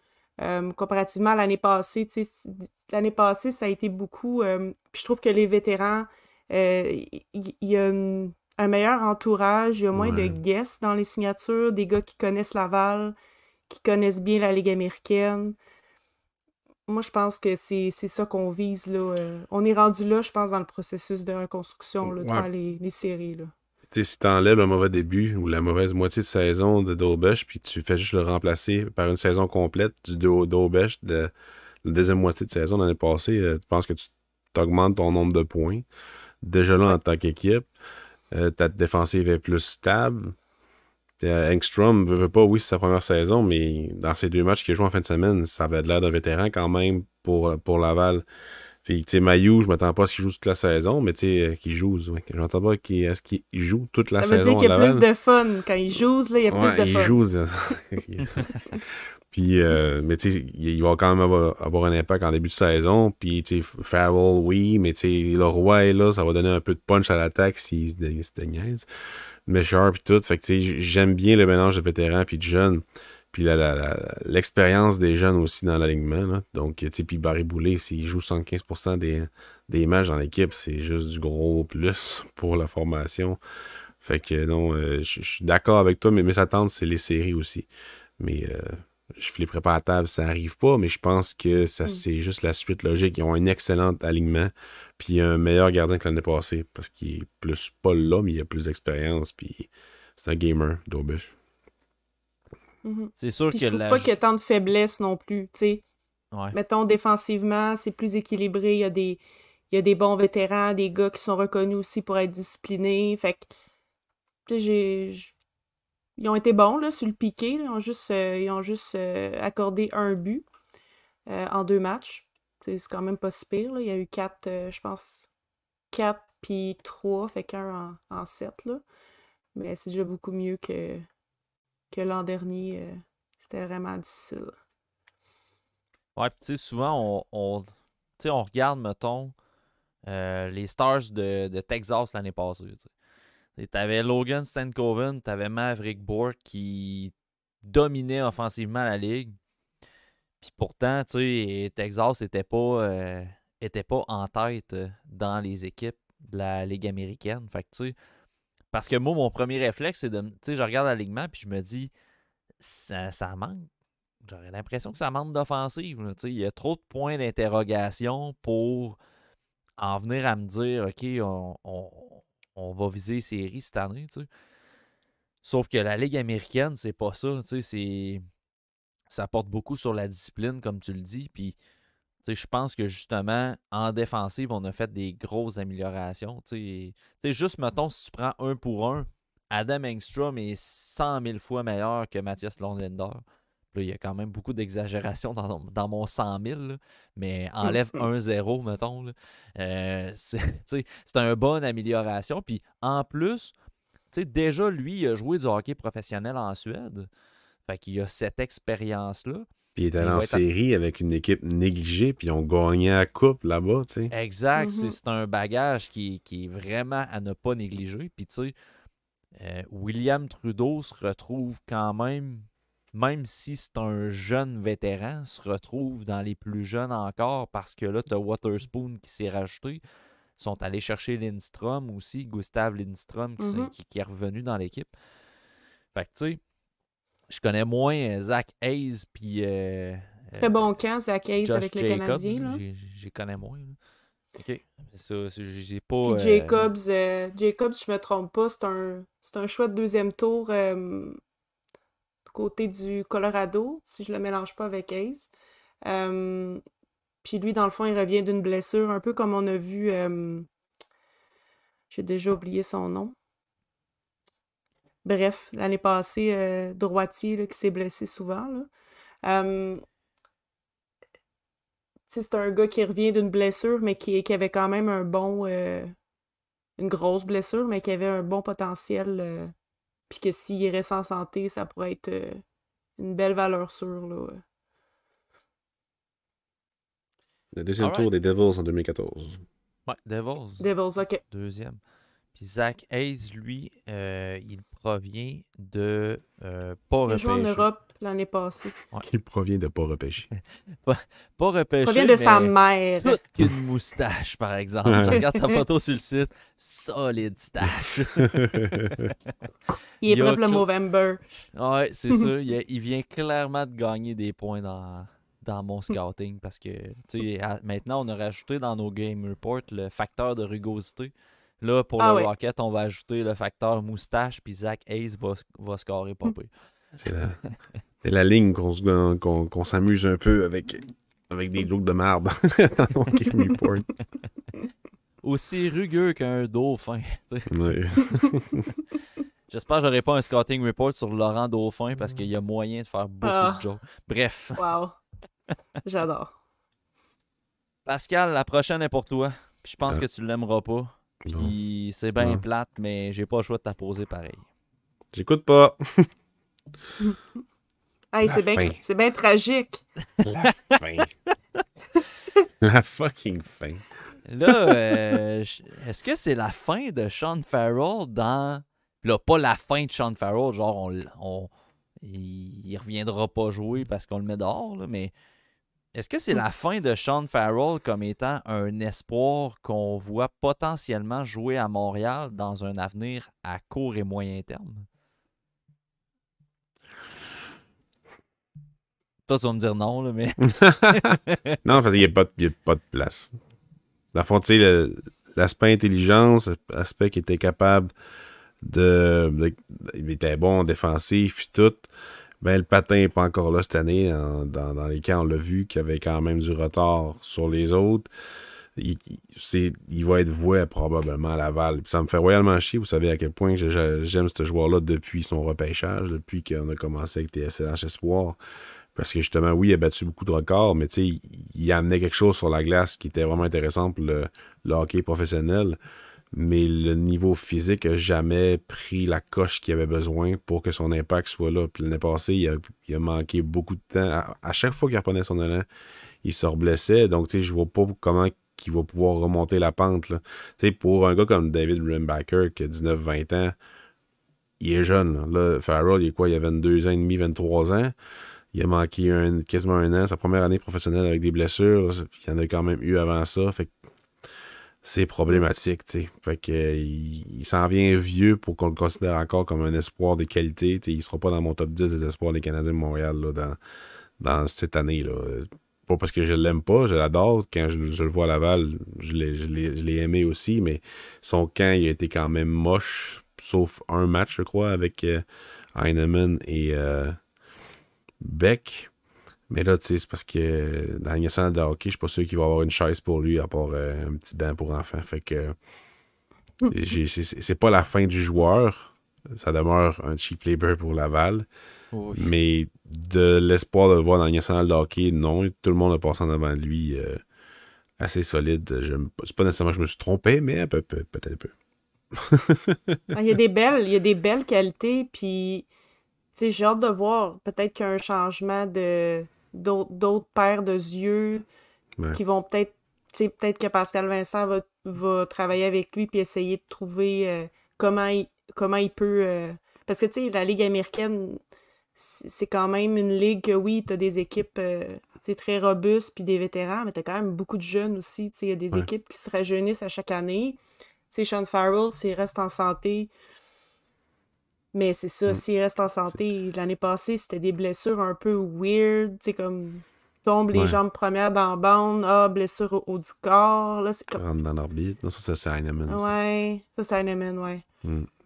Comparativement à l'année passée, tu sais, l'année passée, ça a été beaucoup. Puis je trouve que les vétérans, il y a un meilleur entourage, il y a moins de Ouais. guests dans les signatures, des gars qui connaissent Laval, qui connaissent bien la Ligue américaine. Moi, je pense que c'est ça qu'on vise, là. On est rendu là, je pense, dans le processus de reconstruction, là, de Ouais. faire les séries, là. Tu sais, si t'enlèves le mauvais début ou la mauvaise moitié de saison de Daubesh, puis tu fais juste le remplacer par une saison complète du Daubesh de la deuxième moitié de saison l'année passée, tu penses que tu augmentes ton nombre de points. Déjà là, Ouais. en tant qu'équipe, ta défensive est plus stable. Engstrom veut pas, oui, c'est sa première saison, mais dans ces 2 matchs qu'il a joué en fin de semaine, ça avait l'air d'un vétéran quand même pour Laval. Puis, tu sais, Mailloux, je m'attends pas à ce qu'il joue toute la saison, mais tu sais, qu'il joue. Ouais. Je m'attends pas à ce qu'il joue toute la Ça veut dire saison qu'il à y a plus Laval. de fun. Quand il joue, là, il y a plus de Ouais, il fun. joue. Puis, mais tu sais, il va quand même avoir un impact en début de saison. Puis, tu sais, Farrell, oui, mais tu sais, le roi est là, ça va donner un peu de punch à l'attaque s'il se déniaise. Mesher, puis tout. Fait que, tu sais, j'aime bien le mélange de vétérans puis de jeunes. Puis l'expérience des jeunes aussi dans l'alignement. Là. Donc, tu sais, puis Barry Boulay, s'il joue 75% des matchs dans l'équipe, c'est juste du gros plus pour la formation. Fait que non, je suis d'accord avec toi, mais mes attentes, c'est les séries aussi. Mais je flipperai pas à table, ça arrive pas, mais je pense que ça c'est juste la suite logique. Ils ont un excellent alignement, puis un meilleur gardien que l'année passée, parce qu'il est plus pas là, mais il a plus d'expérience, puis c'est un gamer, Daubesh. Mhm. C'est sûr Puis que je trouve pas qu'il y a tant de faiblesses non plus, tu sais. Ouais. Mettons, défensivement, c'est plus équilibré. Il y a des bons vétérans, des gars qui sont reconnus aussi pour être disciplinés. Fait que, tu sais, ils ont été bons, là, sur le piqué. Là. Ils ont juste accordé un but en 2 matchs. Tu sais, c'est quand même pas si pire, là. Il y a eu 4, je pense, 4 puis 3, fait qu'un en 7, là. Mais c'est déjà beaucoup mieux que l'an dernier. C'était vraiment difficile. Ouais, puis tu sais, souvent, tu sais, on regarde, mettons, les Stars de Texas l'année passée. Tu sais. T'avais Logan Stankoven, t'avais Maverick Bourque qui dominait offensivement la ligue. Puis pourtant, tu sais, Texas était pas en tête dans les équipes de la Ligue américaine. Fait que, tu sais, parce que moi, mon premier réflexe, c'est de, tu sais, je regarde l'alignement puis je me dis, ça manque. J'aurais l'impression que ça manque d'offensive. Là, tu sais. Il y a trop de points d'interrogation pour en venir à me dire, OK, on va viser série cette année. Tu sais. Sauf que la Ligue américaine, c'est pas ça. Tu sais, ça porte beaucoup sur la discipline, comme tu le dis. Puis, tu sais, je pense que justement, en défensive, on a fait des grosses améliorations. Tu sais, juste, mettons, si tu prends 1-pour-1, Adam Engstrom est 100 000 fois meilleur que Mathias Lundlander. Là, il y a quand même beaucoup d'exagération dans mon 100 000, là, mais enlève 1-0, mettons. Là. C'est une bonne amélioration. Puis en plus, déjà, lui, il a joué du hockey professionnel en Suède. Fait qu'il a cette expérience-là. Puis il est allé Il en va être série avec une équipe négligée, puis ils ont gagné la coupe là-bas, tu sais. exact. Mhm. C'est un bagage qui est vraiment à ne pas négliger. Puis, tu sais, William Trudeau se retrouve quand même si c'est un jeune vétéran, se retrouve dans les plus jeunes encore parce que là, tu as Waterspoon qui s'est rajouté. Ils sont allés chercher Lindstrom aussi, Gustav Lindstrom Mhm. qui est revenu dans l'équipe. Fait que, tu sais, je connais moins Zach Hayes puis Très bon camp, Zach Hayes Josh avec le Jacobs. Canadien, là. J'y connais moins. Là. OK. C'est ça, j'ai pas... Puis Jacobs, je me trompe pas, c'est un choix de deuxième tour du côté du Colorado, si je le mélange pas avec Hayes. Puis lui, dans le fond, il revient d'une blessure, un peu comme on a vu... j'ai déjà oublié son nom. Bref, l'année passée, droitier là, qui s'est blessé souvent. Là. C'est un gars qui revient d'une blessure, mais qui avait quand même une grosse blessure, mais qui avait un bon potentiel. Puis que s'il reste en santé, ça pourrait être une belle valeur sûre. Là. Le deuxième All tour right. des Devils en 2014. Ouais, Devils. Devils, OK. Deuxième. Puis Zach Hayes, lui, il provient de pas Il a joué en repêché. Europe l'année passée. Qui provient de pas repêcher. Pas repêché, Il provient de sa mais mère. toute qu'une moustache, par exemple. Je regarde sa photo sur le site. Solide stache. Il est Il a propre le Movember. Ouais, c'est ça. Il vient clairement de gagner des points dans mon scouting parce que, tu sais, maintenant, on a rajouté dans nos game reports le facteur de rugosité. Là, pour le ouais. Rocket, on va ajouter le facteur moustache, puis Zach Hayes va scorer pas pire. C'est la ligne qu'on s'amuse un peu avec des jokes de merde dans mon game report. Aussi rugueux qu'un dauphin. Ouais. J'espère que j'aurai pas un scouting report sur Laurent Dauphin parce qu'il y a moyen de faire beaucoup de jokes. Bref. Wow. J'adore. Pascal, la prochaine est pour toi. Puis je pense que tu l'aimeras pas. Puis c'est bien plate, mais j'ai pas le choix de t'apposer pareil. J'écoute pas. Hey, c'est bien tragique. La fin. La fucking fin. Là, est-ce que c'est la fin de Sean Farrell dans... Là, pas la fin de Sean Farrell, genre il reviendra pas jouer parce qu'on le met dehors, là, mais est-ce que c'est la fin de Sean Farrell comme étant un espoir qu'on voit potentiellement jouer à Montréal dans un avenir à court et moyen terme? Toi, tu vas me dire non, là, mais... Non, parce qu'il n'y a pas de place. Dans le fond, tu sais, l'aspect intelligence, l'aspect qui était capable il était bon défensif puis tout. Ben, le patin n'est pas encore là cette année. Dans les camps, on l'a vu qu'il y avait quand même du retard sur les autres. Il va être voué probablement à Laval. Puis ça me fait royalement chier. Vous savez à quel point j'aime ce joueur-là depuis son repêchage, depuis qu'on a commencé avec TSLH Espoir. Parce que justement, oui, il a battu beaucoup de records, mais tu sais, il amenait quelque chose sur la glace qui était vraiment intéressant pour le hockey professionnel. Mais le niveau physique n'a jamais pris la coche qu'il avait besoin pour que son impact soit là. Puis l'année passée, il a manqué beaucoup de temps. À chaque fois qu'il reprenait son élan, il se reblessait. Donc, tu sais, je vois pas comment il va pouvoir remonter la pente. Tu sais, pour un gars comme David Rimbacker, qui a 19-20 ans, il est jeune. Là, Farrell, il est quoi? Il a 22 ans et demi, 23 ans. Il a manqué quasiment un an. Sa première année professionnelle avec des blessures. Il y en a quand même eu avant ça. Fait que c'est problématique, tu sais. Fait que il s'en vient vieux pour qu'on le considère encore comme un espoir de qualité. T'sais, il sera pas dans mon top 10 des espoirs des Canadiens de Montréal là, dans cette année-là. Pas parce que je l'aime pas, je l'adore. Quand je le vois à Laval, je l'ai aimé aussi, mais son camp, il a été quand même moche, sauf un match, je crois, avec Heinemann et Beck. Mais là, tu sais, c'est parce que dans la Ligue nationale de hockey, je suis pas sûr qu'il va avoir une chaise pour lui, à part un petit banc pour enfants. Fait que c'est pas la fin du joueur. Ça demeure un cheap labor pour Laval. Oui. Mais de l'espoir de le voir dans la Ligue nationale de hockey, non. Tout le monde a passé en avant de lui assez solide. C'est pas nécessairement que je me suis trompé, mais peut-être un peu. Il y a des belles qualités, puis j'ai hâte de voir peut-être qu'il y a un changement d'autres paires de yeux qui vont peut-être que Pascal Vincent va travailler avec lui puis essayer de trouver comment il peut parce que tu sais la Ligue américaine c'est quand même une ligue que oui, t'as des équipes très robustes puis des vétérans, mais t'as quand même beaucoup de jeunes aussi, il y a des équipes qui se rajeunissent à chaque année. Sean Farrell, s'il reste en santé. Mais c'est ça, s'il reste en santé, l'année passée, c'était des blessures un peu weird, comme tombe les Ouais. jambes premières dans la bande, blessure au haut du corps, là, c'est comme... Rentre dans l'orbite. Non, ça, c'est Heinemann. Ça. Ouais, ça, c'est Heinemann, ouais.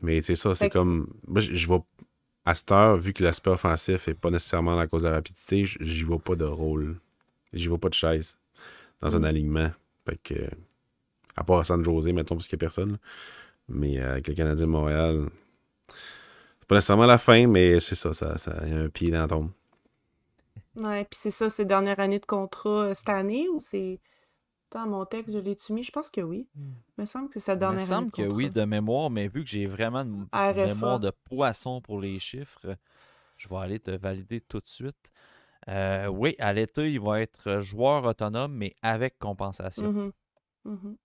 Mais tu sais, ça, c'est Fait que comme. Moi, je vois. À cette heure, vu que l'aspect offensif est pas nécessairement à cause de la rapidité, j'y vois pas de rôle. J'y vois pas de chaise dans un alignement. Fait que. À part San José, mettons, parce qu'il y a personne. Là. Mais avec le Canadien de Montréal, c'est pas nécessairement la fin, mais c'est ça, il y a un pied dans la tombe. Ouais, puis c'est ça, c'est dernière année de contrat cette année ou c'est... Attends, mon texte, je l'ai-tu mis? Je pense que oui. Il me semble que c'est sa Il me dernière année semble de que contrat. oui, de mémoire, mais vu que j'ai vraiment une RFA. mémoire de poisson pour les chiffres, je vais aller te valider tout de suite. Oui, à l'été, il va être joueur autonome, mais avec compensation. Mhm. Mhm.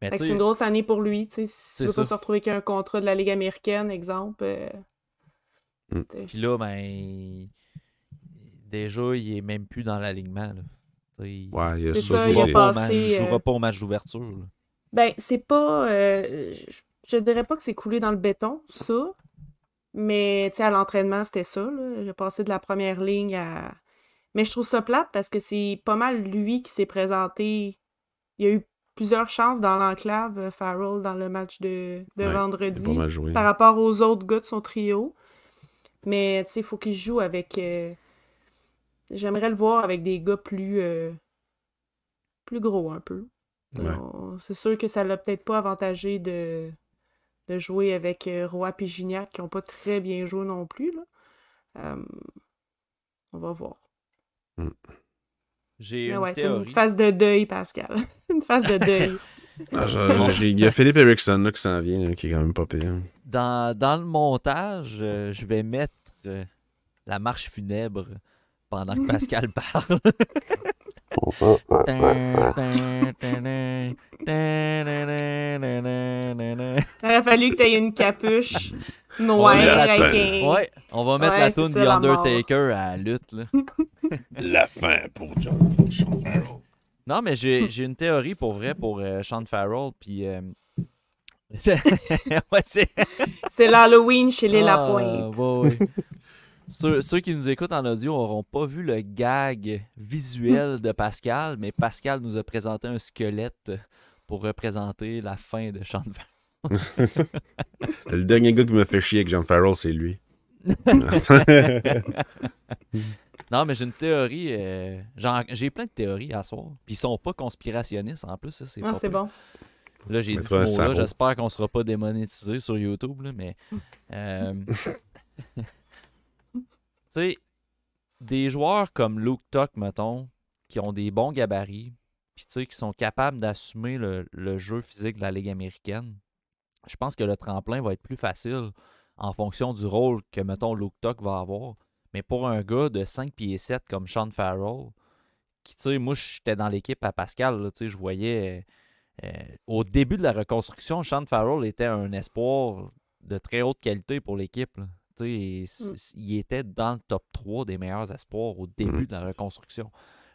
Mais Fait tu que c'est une sais, grosse année pour lui, tu sais. S'il c'est veut pas ça. se retrouver avec un contrat de la Ligue américaine, exemple. T'sais. Puis là, ben, déjà, il est même plus dans l'alignement. Là. Tu sais, Ouais, il y a C'est ça, ça, tu il sais, a c'est- passé... jouera pas au match d'ouverture. Là. Ben, c'est pas... je dirais pas que c'est coulé dans le béton, ça. Mais, tu sais, à l'entraînement, c'était ça, là. J'ai passé de la première ligne à... Mais je trouve ça plate parce que c'est pas mal lui qui s'est présenté. Il y a eu plusieurs chances dans l'enclave, Farrell, dans le match de Ouais, il a pas vendredi, mal joué. par rapport aux autres gars de son trio. Mais, tu sais, il faut qu'il joue avec... J'aimerais le voir avec des gars plus gros, un peu. Ouais. C'est sûr que ça l'a peut-être pas avantagé de jouer avec Roy et Gignac, qui ont pas très bien joué non plus, là. On va voir. J'ai Mais une ouais, t'as une théorie. phase de deuil, Pascal. Une phase de deuil. Ah, il y a Philippe Eriksson là, qui s'en vient, là, qui est quand même pas pire. Dans le montage, je vais mettre la marche funèbre pendant que Pascal parle. Il aurait fallu que t'aies une capuche noire Ouais, avec un... Ouais, on va mettre Ouais, la c'est toune ça, The la mort. Undertaker à la lutte. Là. La fin pour Sean Farrell. Non, mais j'ai une théorie pour vrai pour Sean Farrell. Puis. Ouais, C'est l'Halloween chez les Ah, Lapointe. ouais. Ceux qui nous écoutent en audio n'auront pas vu le gag visuel de Pascal, mais Pascal nous a présenté un squelette pour représenter la fin de Sean Farrell. Le dernier gars qui me fait chier avec John Farrell, c'est lui. Non, mais j'ai une théorie. J'ai plein de théories à soir. Puis ils sont pas conspirationnistes en plus. Ça, c'est Ah, pas c'est pire. bon. Là, j'ai Mais dit toi, ce ça mot-là. vaut. J'espère qu'on sera pas démonétisé sur YouTube. Là, mais. Tu sais, des joueurs comme Luke Tuck, mettons, qui ont des bons gabarits, puis tu sais, qui sont capables d'assumer le jeu physique de la Ligue américaine, je pense que le tremplin va être plus facile en fonction du rôle que, mettons, Luke Tuck va avoir. Mais pour un gars de 5 pieds 7 comme Sean Farrell, qui, tu sais, moi, j'étais dans l'équipe à Pascal, là, tu sais, je voyais... au début de la reconstruction, Sean Farrell était un espoir de très haute qualité pour l'équipe. Là. Il était dans le top 3 des meilleurs espoirs au début de la reconstruction.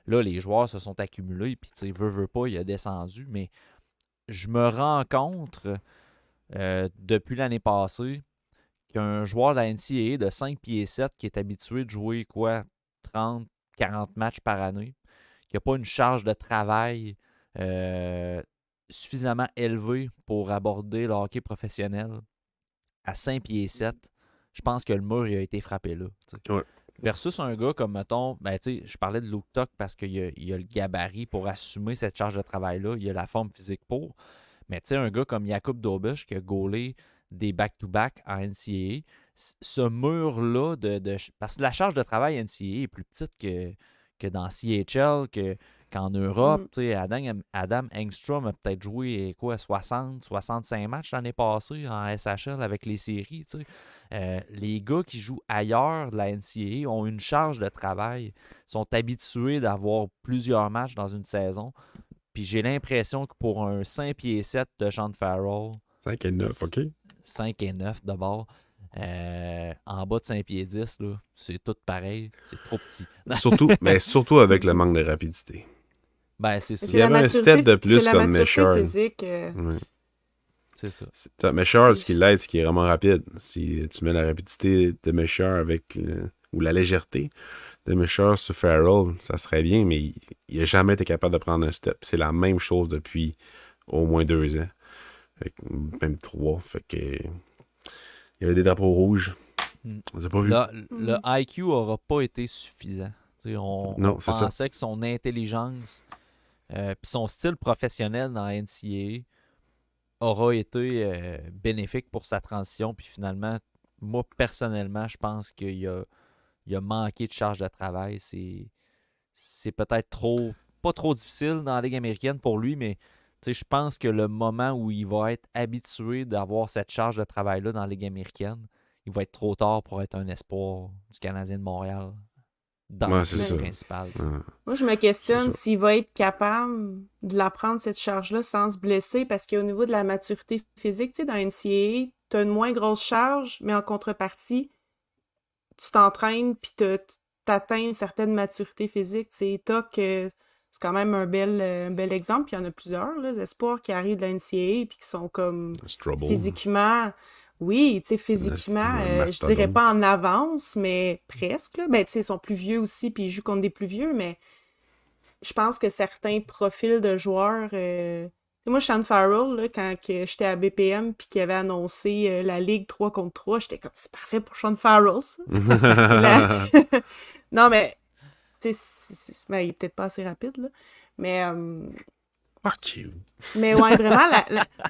Là, les joueurs se sont accumulés, puis veut pas, il a descendu, mais je me rends compte depuis l'année passée qu'un joueur de la NCAA de 5 pieds 7 qui est habitué de jouer 30, 40 matchs par année, qui n'a pas une charge de travail suffisamment élevée pour aborder le hockey professionnel à 5 pieds 7, je pense que le mur il a été frappé là. Ouais. Versus un gars comme, mettons, je parlais de Luke Tuck parce qu'il a le gabarit pour assumer cette charge de travail-là, il a la forme physique pour. Mais un gars comme Jakub Dobeš qui a gaulé des back-to-back en NCAA, ce mur-là, parce que la charge de travail NCAA est plus petite que dans CHL, qu'en Europe. Adam Engstrom a peut-être joué 60, 65 matchs l'année passée en SHL avec les séries. Les gars qui jouent ailleurs de la NCAA ont une charge de travail, sont habitués d'avoir plusieurs matchs dans une saison. Puis j'ai l'impression que pour un 5 pieds 7 de Sean Farrell, 5 et 9, OK? 5 et 9 d'abord, en bas de 5 pieds 10, là, c'est tout pareil, c'est trop petit. surtout avec le manque de rapidité. Ben, c'est ça. Il y avait un step de plus comme Meshard. Physique, Ouais. C'est ça. Meshard, ce qui l'aide, c'est qu'il est vraiment rapide. Si tu mets la rapidité de Meshard avec ou la légèreté de Misha sur Farrell, ça serait bien, mais il n'a jamais été capable de prendre un step. C'est la même chose depuis au moins 2 ans. Même 3. Fait que il y avait des drapeaux rouges. On les a pas vus. Le IQ n'aura pas été suffisant. On pensait que son intelligence puis son style professionnel dans la NCAA aura été bénéfique pour sa transition. Puis finalement, moi, personnellement, je pense qu'il a manqué de charge de travail. C'est peut-être pas trop difficile dans la Ligue américaine pour lui, mais je pense que le moment où il va être habitué d'avoir cette charge de travail-là dans la Ligue américaine, il va être trop tard pour être un espoir du Canadien de Montréal dans l'équipe principale. Moi, je me questionne s'il va être capable de la prendre, cette charge-là, sans se blesser, parce qu'au niveau de la maturité physique, tu sais, dans NCAA, tu as une moins grosse charge, mais en contrepartie, tu t'entraînes puis t'atteins une certaine maturité physique. C'est c'est quand même un bel exemple. Puis il y en a plusieurs, là, des espoirs qui arrivent de la NCAA puis qui sont comme physiquement... Oui, tu sais, physiquement, je dirais pas en avance, mais presque. Là. Ben, tu sais, ils sont plus vieux aussi, puis ils jouent contre des plus vieux, mais je pense que certains profils de joueurs... Moi, Sean Farrell, là, quand j'étais à BPM puis qu'il avait annoncé la Ligue 3 contre 3, j'étais comme, c'est parfait pour Sean Farrell, ça. Non, mais, tu sais, il est peut-être pas assez rapide, là, mais... Fuck you! Mais ouais, vraiment,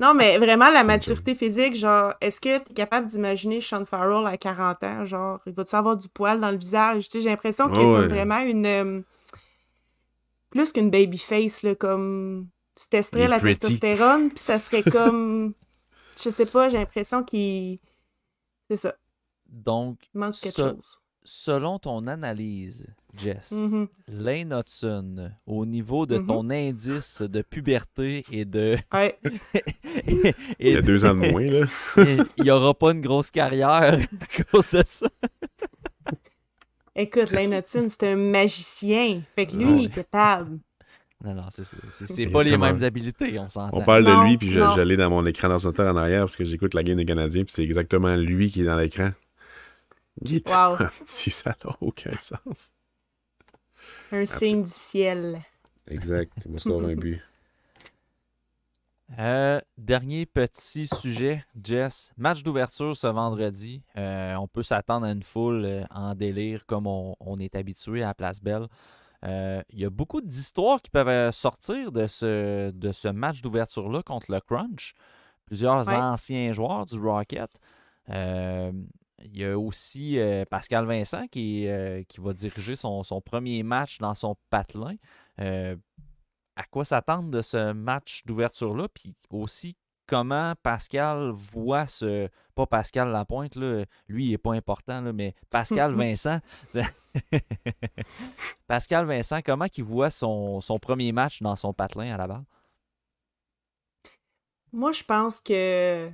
non, mais vraiment, la maturité physique, genre, est-ce que t'es capable d'imaginer Sean Farrell à 40 ans, genre, il va-tu avoir du poil dans le visage? Tu sais, j'ai l'impression qu'il a vraiment une... plus qu'une babyface, là, comme... Tu testerais la testostérone, puis ça serait comme... Je sais pas, j'ai l'impression qu'il... C'est ça. Donc, il manque quelque chose. Selon ton analyse, Jess, Lane Hudson, au niveau de ton indice de puberté et de... Ouais. Il y a 2 ans de moins, là. Il n'y aura pas une grosse carrière à cause de ça. Écoute, Lane Hudson, c'est un magicien. Fait que lui, il est capable. Non, c'est pas les mêmes habilités, on s'entend. On parle de lui, puis j'allais dans mon écran d'ordinateur en arrière parce que j'écoute la game des Canadiens, puis c'est exactement lui qui est dans l'écran. Il est petit, ça n'a aucun sens. Un signe du ciel. Exact, il va scorer un but. Dernier petit sujet, Jess. Match d'ouverture ce vendredi. On peut s'attendre à une foule en délire comme on est habitué à la Place Belle. Il y a beaucoup d'histoires qui peuvent sortir de ce match d'ouverture-là contre le Crunch. Plusieurs anciens joueurs du Rocket. Il y a aussi Pascal Vincent qui va diriger son premier match dans son patelin. À quoi s'attendre de ce match d'ouverture-là? Puis aussi, comment Pascal voit ce... Pas Pascal Lapointe, là, lui, il n'est pas important, là, mais Pascal Vincent... Pascal Vincent, comment il voit son premier match dans son patelin à Laval? Moi, je pense que...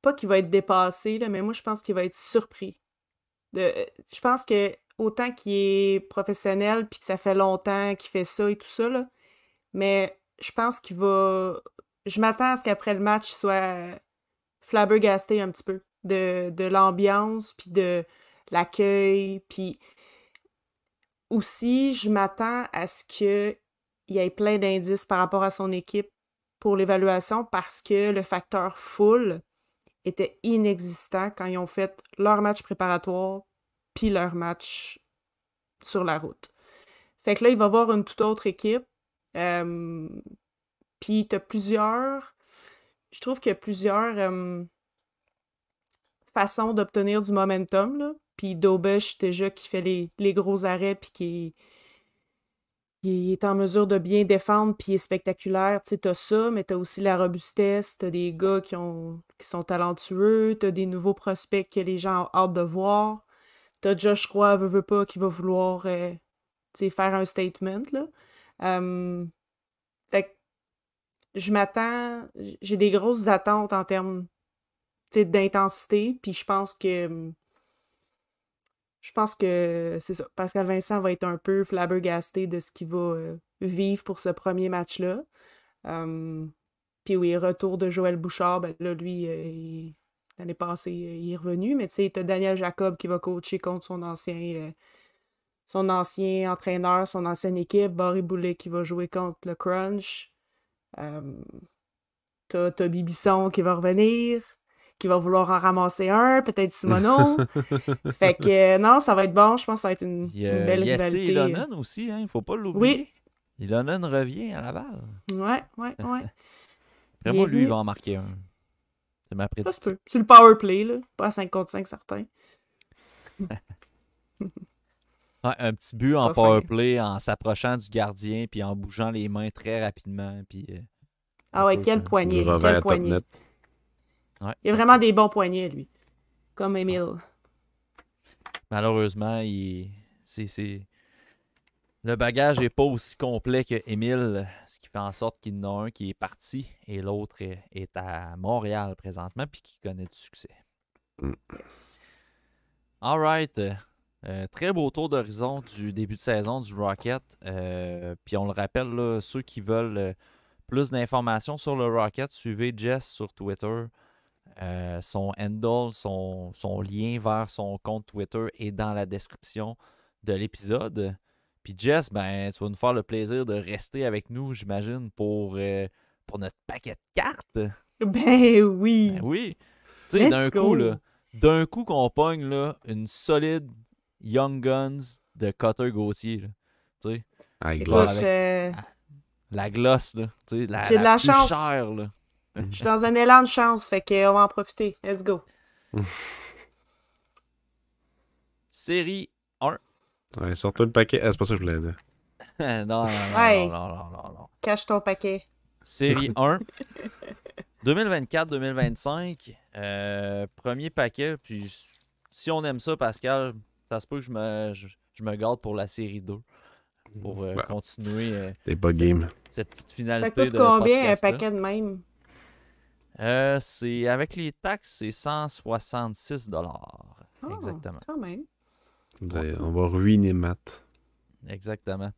Pas qu'il va être dépassé, là, mais moi, je pense qu'il va être surpris. Je pense que autant qu'il est professionnel puis que ça fait longtemps qu'il fait ça et tout ça, là, mais je pense qu'il va... Je m'attends à ce qu'après le match, il soit flabbergasté un petit peu de l'ambiance puis de l'accueil. Puis aussi, je m'attends à ce qu'il y ait plein d'indices par rapport à son équipe pour l'évaluation parce que le facteur foule était inexistant quand ils ont fait leur match préparatoire puis leur match sur la route. Fait que là, il va y avoir une toute autre équipe. Puis t'as plusieurs... Je trouve qu'il y a plusieurs façons d'obtenir du momentum, là. Puis Dobesh, déjà, qui fait les gros arrêts puis qui est en mesure de bien défendre puis est spectaculaire. Tu sais, t'as ça, mais t'as aussi la robustesse, t'as des gars qui sont talentueux, t'as des nouveaux prospects que les gens ont hâte de voir. T'as Josh Roy, veut pas, qui va vouloir tu sais, faire un statement, là. Fait que je m'attends... J'ai des grosses attentes en termes, tu sais, d'intensité, puis je pense que c'est ça. Pascal Vincent va être un peu flabbergasté de ce qu'il va vivre pour ce premier match-là. Puis oui, retour de Joël Bouchard, ben là, lui, l'année passée, il est revenu. Mais tu sais, t'as Daniel Jacob qui va coacher contre son ancien entraîneur, son ancienne équipe. Barry Boulet qui va jouer contre le Crunch. T'as Toby Bisson qui va revenir, qui va vouloir en ramasser un, peut-être Simoneau. Fait que non, ça va être bon. Je pense que ça va être une belle Jesse rivalité. Ilonen aussi, il ne faut pas l'oublier. Oui. Ilonen revient à Laval. Ouais. Après moi, lui, il va en marquer un. C'est ma prédiction. C'est le power play, là. Pas à 5 contre 5, certain. Ouais, un petit but en power play en s'approchant du gardien puis en bougeant les mains très rapidement. Puis, ah ouais, quel poignet. Quel poignet. Ouais. Il a vraiment des bons poignets, lui. Comme Émile. Malheureusement, le bagage n'est pas aussi complet que Émile, ce qui fait en sorte qu'il y en a un qui est parti et l'autre est à Montréal présentement puis qui connaît du succès. Yes. All right. Très beau tour d'horizon du début de saison du Rocket. Puis on le rappelle, là, ceux qui veulent plus d'informations sur le Rocket, suivez Jess sur Twitter. Son handle, son lien vers son compte Twitter est dans la description de l'épisode. Puis Jess, ben, tu vas nous faire le plaisir de rester avec nous, j'imagine, pour notre paquet de cartes. Ben oui. Ben oui. Tu sais, d'un coup qu'on pogne là, une solide Young Guns de Cutter Gauthier. Tu sais. Gloss. La gloss, là. Tu sais, j'ai de la chance. Chère, là. Je suis dans un élan de chance, fait qu'on va en profiter. Let's go. Série 1. Ouais, sortez le paquet. C'est pas ça que je voulais dire. non. Cache ton paquet. Série 1. 2024-2025. Premier paquet. Puis si on aime ça, Pascal, ça se peut que je me garde pour la série 2. Pour continuer T'es pas game. Cette petite finalité ça coûte de combien podcast, un paquet de même? C'est avec les taxes, c'est 166 $. Exactement. Quand même. On va ruiner Matt. Exactement.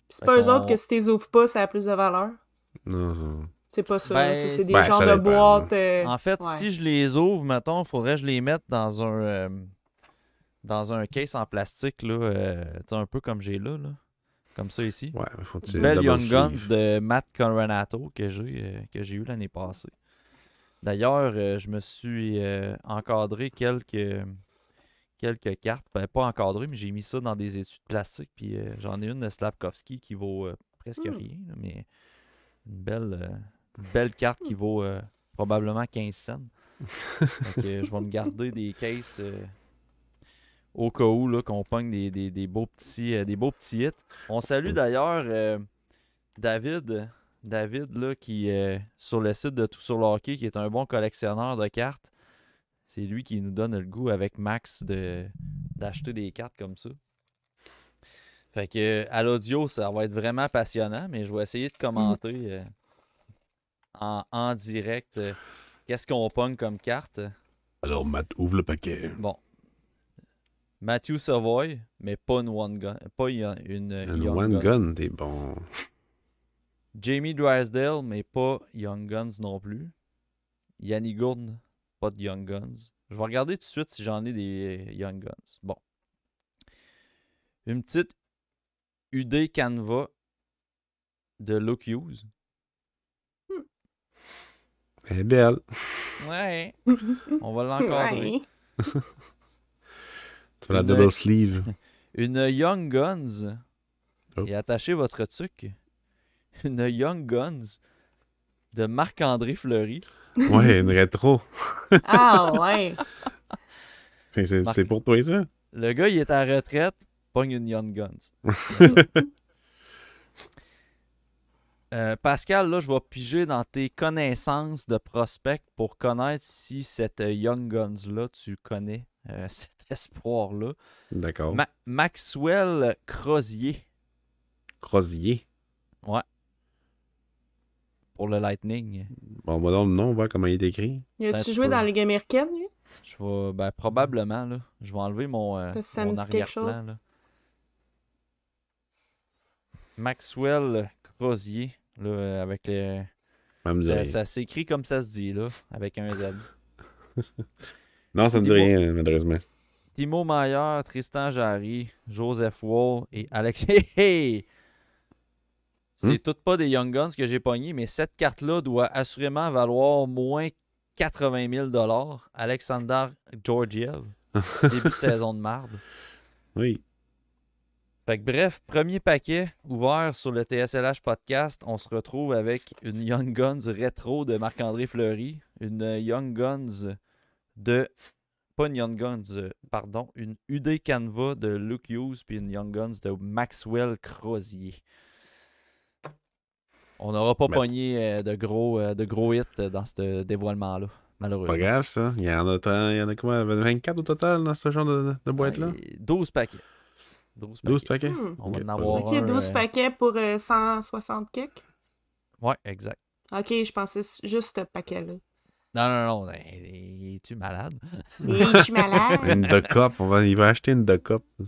Puis c'est pas eux autres que si t'es ouvres pas, ça a plus de valeur? Non. C'est pas ça. Ben, c'est des ben, genres ça de dépend, boîtes. En fait, si je les ouvre, mettons, il faudrait que je les mette dans un case en plastique, là, un peu comme j'ai là. Comme ça ici. Ouais, faut que tu Belle Young sleeve. Guns de Matt Coronato que j'ai eu l'année passée. D'ailleurs, je me suis encadré quelques cartes. Ben, pas encadré, mais j'ai mis ça dans des étuis de plastique. Puis j'en ai une de Slavkovski qui vaut presque rien. Là, mais une belle carte qui vaut probablement 15 cents. Donc, je vais me garder des cases au cas où là, qu'on pogne des beaux petits hits. On salue d'ailleurs David là, qui sur le site de Tout sur le hockey, qui est un bon collectionneur de cartes. C'est lui qui nous donne le goût avec Max d'acheter des cartes comme ça. Fait que à l'audio, ça va être vraiment passionnant, mais je vais essayer de commenter en direct qu'est-ce qu'on pogne comme carte. Alors, Matt, ouvre le paquet. Bon. Matthew Savoy, mais pas une One Gun. Pas une Young One Gun. Gun, t'es bon. Jamie Drysdale, mais pas Young Guns non plus. Yanni Gourde, pas de Young Guns. Je vais regarder tout de suite si j'en ai des Young Guns. Bon. Une petite UD Canva de Luke Hughes. Elle est belle. Ouais. On va l'encadrer. Ouais. Tu fais la double sleeve. Une Young Guns. Oh. Et attachez votre tuque. Une Young Guns de Marc-André Fleury. Ouais, une rétro. Ah ouais. C'est pour toi, ça? Le gars, il est à la retraite, pogne une Young Guns. Pascal, là, je vais piger dans tes connaissances de prospect pour connaître si cette Young Guns-là, tu connais cet espoir-là. D'accord. Maxwell Crozier. Crozier. Ouais. Pour le Lightning. Bon, moi, dans le nom, on voit comment il est écrit. Y a-tu joué dans la Ligue américaine, lui? Je vais, probablement, là. Je vais enlever mon Ça me dit quelque chose. arrière-plan, là. Maxwell Crozier, là, avec les... Ça s'écrit comme ça se dit, là, avec un Z. Non, ça ne dit rien, malheureusement. Timo Meier, Tristan Jarry, Joseph Wall et Alex... Hey, hey! C'est toutes pas des Young Guns que j'ai pogné, mais cette carte-là doit assurément valoir moins 80 000 $. Alexander Georgiev, début de saison de marde. Oui. Fait que bref, premier paquet ouvert sur le TSLH podcast. On se retrouve avec une Young Guns rétro de Marc-André Fleury, une Young Guns de... Pas une Young Guns, pardon, une UD Canva de Luke Hughes, puis une Young Guns de Maxwell Crozier. On n'aura pas pogné de gros hits dans ce dévoilement-là, malheureusement. Pas grave, ça. Il y en a quoi, 24 au total dans ce genre de boîte-là? 12 paquets. 12 paquets? On va en avoir OK, 12 paquets pour 160 kicks? Ouais, exact. OK, je pensais juste ce paquet-là. Non. Es-tu malade? Oui, je suis malade. Une de Cup. Il va acheter une de Cup. Mais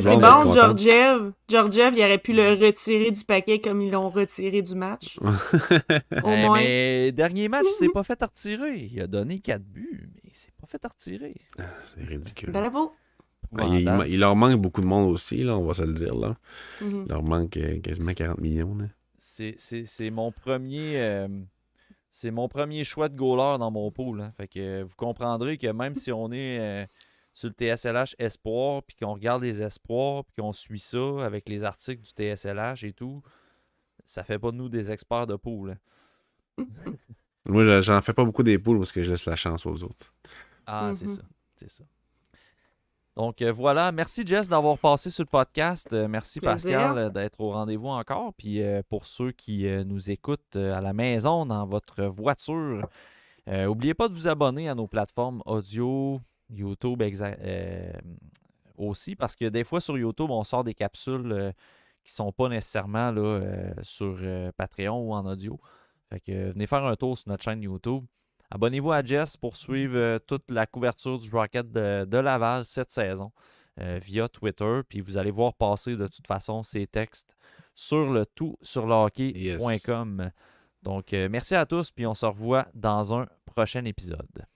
c'est bon, Georgiev. Georgiev, il aurait pu le retirer du paquet comme ils l'ont retiré du match. Au moins. Mais dernier match, il s'est pas fait retirer. Il a donné 4 buts, mais il s'est pas fait retirer. C'est ridicule. Bravo. Il leur manque beaucoup de monde aussi, là, on va se le dire. Là. Il leur manque quasiment 40 millions. Là. C'est mon premier... C'est mon premier choix de goaler dans mon pool. Hein. Fait que vous comprendrez que même si on est sur le TSLH Espoir, puis qu'on regarde les espoirs, puis qu'on suit ça avec les articles du TSLH et tout, ça fait pas de nous des experts de pool. Hein. Moi, j'en fais pas beaucoup des poules parce que je laisse la chance aux autres. Ah, c'est ça. Donc voilà, merci Jess d'avoir passé sur le podcast. Merci Pascal d'être au rendez-vous encore. Puis pour ceux qui nous écoutent à la maison, dans votre voiture, n'oubliez pas de vous abonner à nos plateformes audio, YouTube aussi, parce que des fois sur YouTube, on sort des capsules qui sont pas nécessairement là, sur Patreon ou en audio. Fait que venez faire un tour sur notre chaîne YouTube. Abonnez-vous à Jess pour suivre toute la couverture du Rocket de Laval cette saison via Twitter. Puis vous allez voir passer de toute façon ces textes sur le tout sur lehockey.com. Donc merci à tous, puis on se revoit dans un prochain épisode.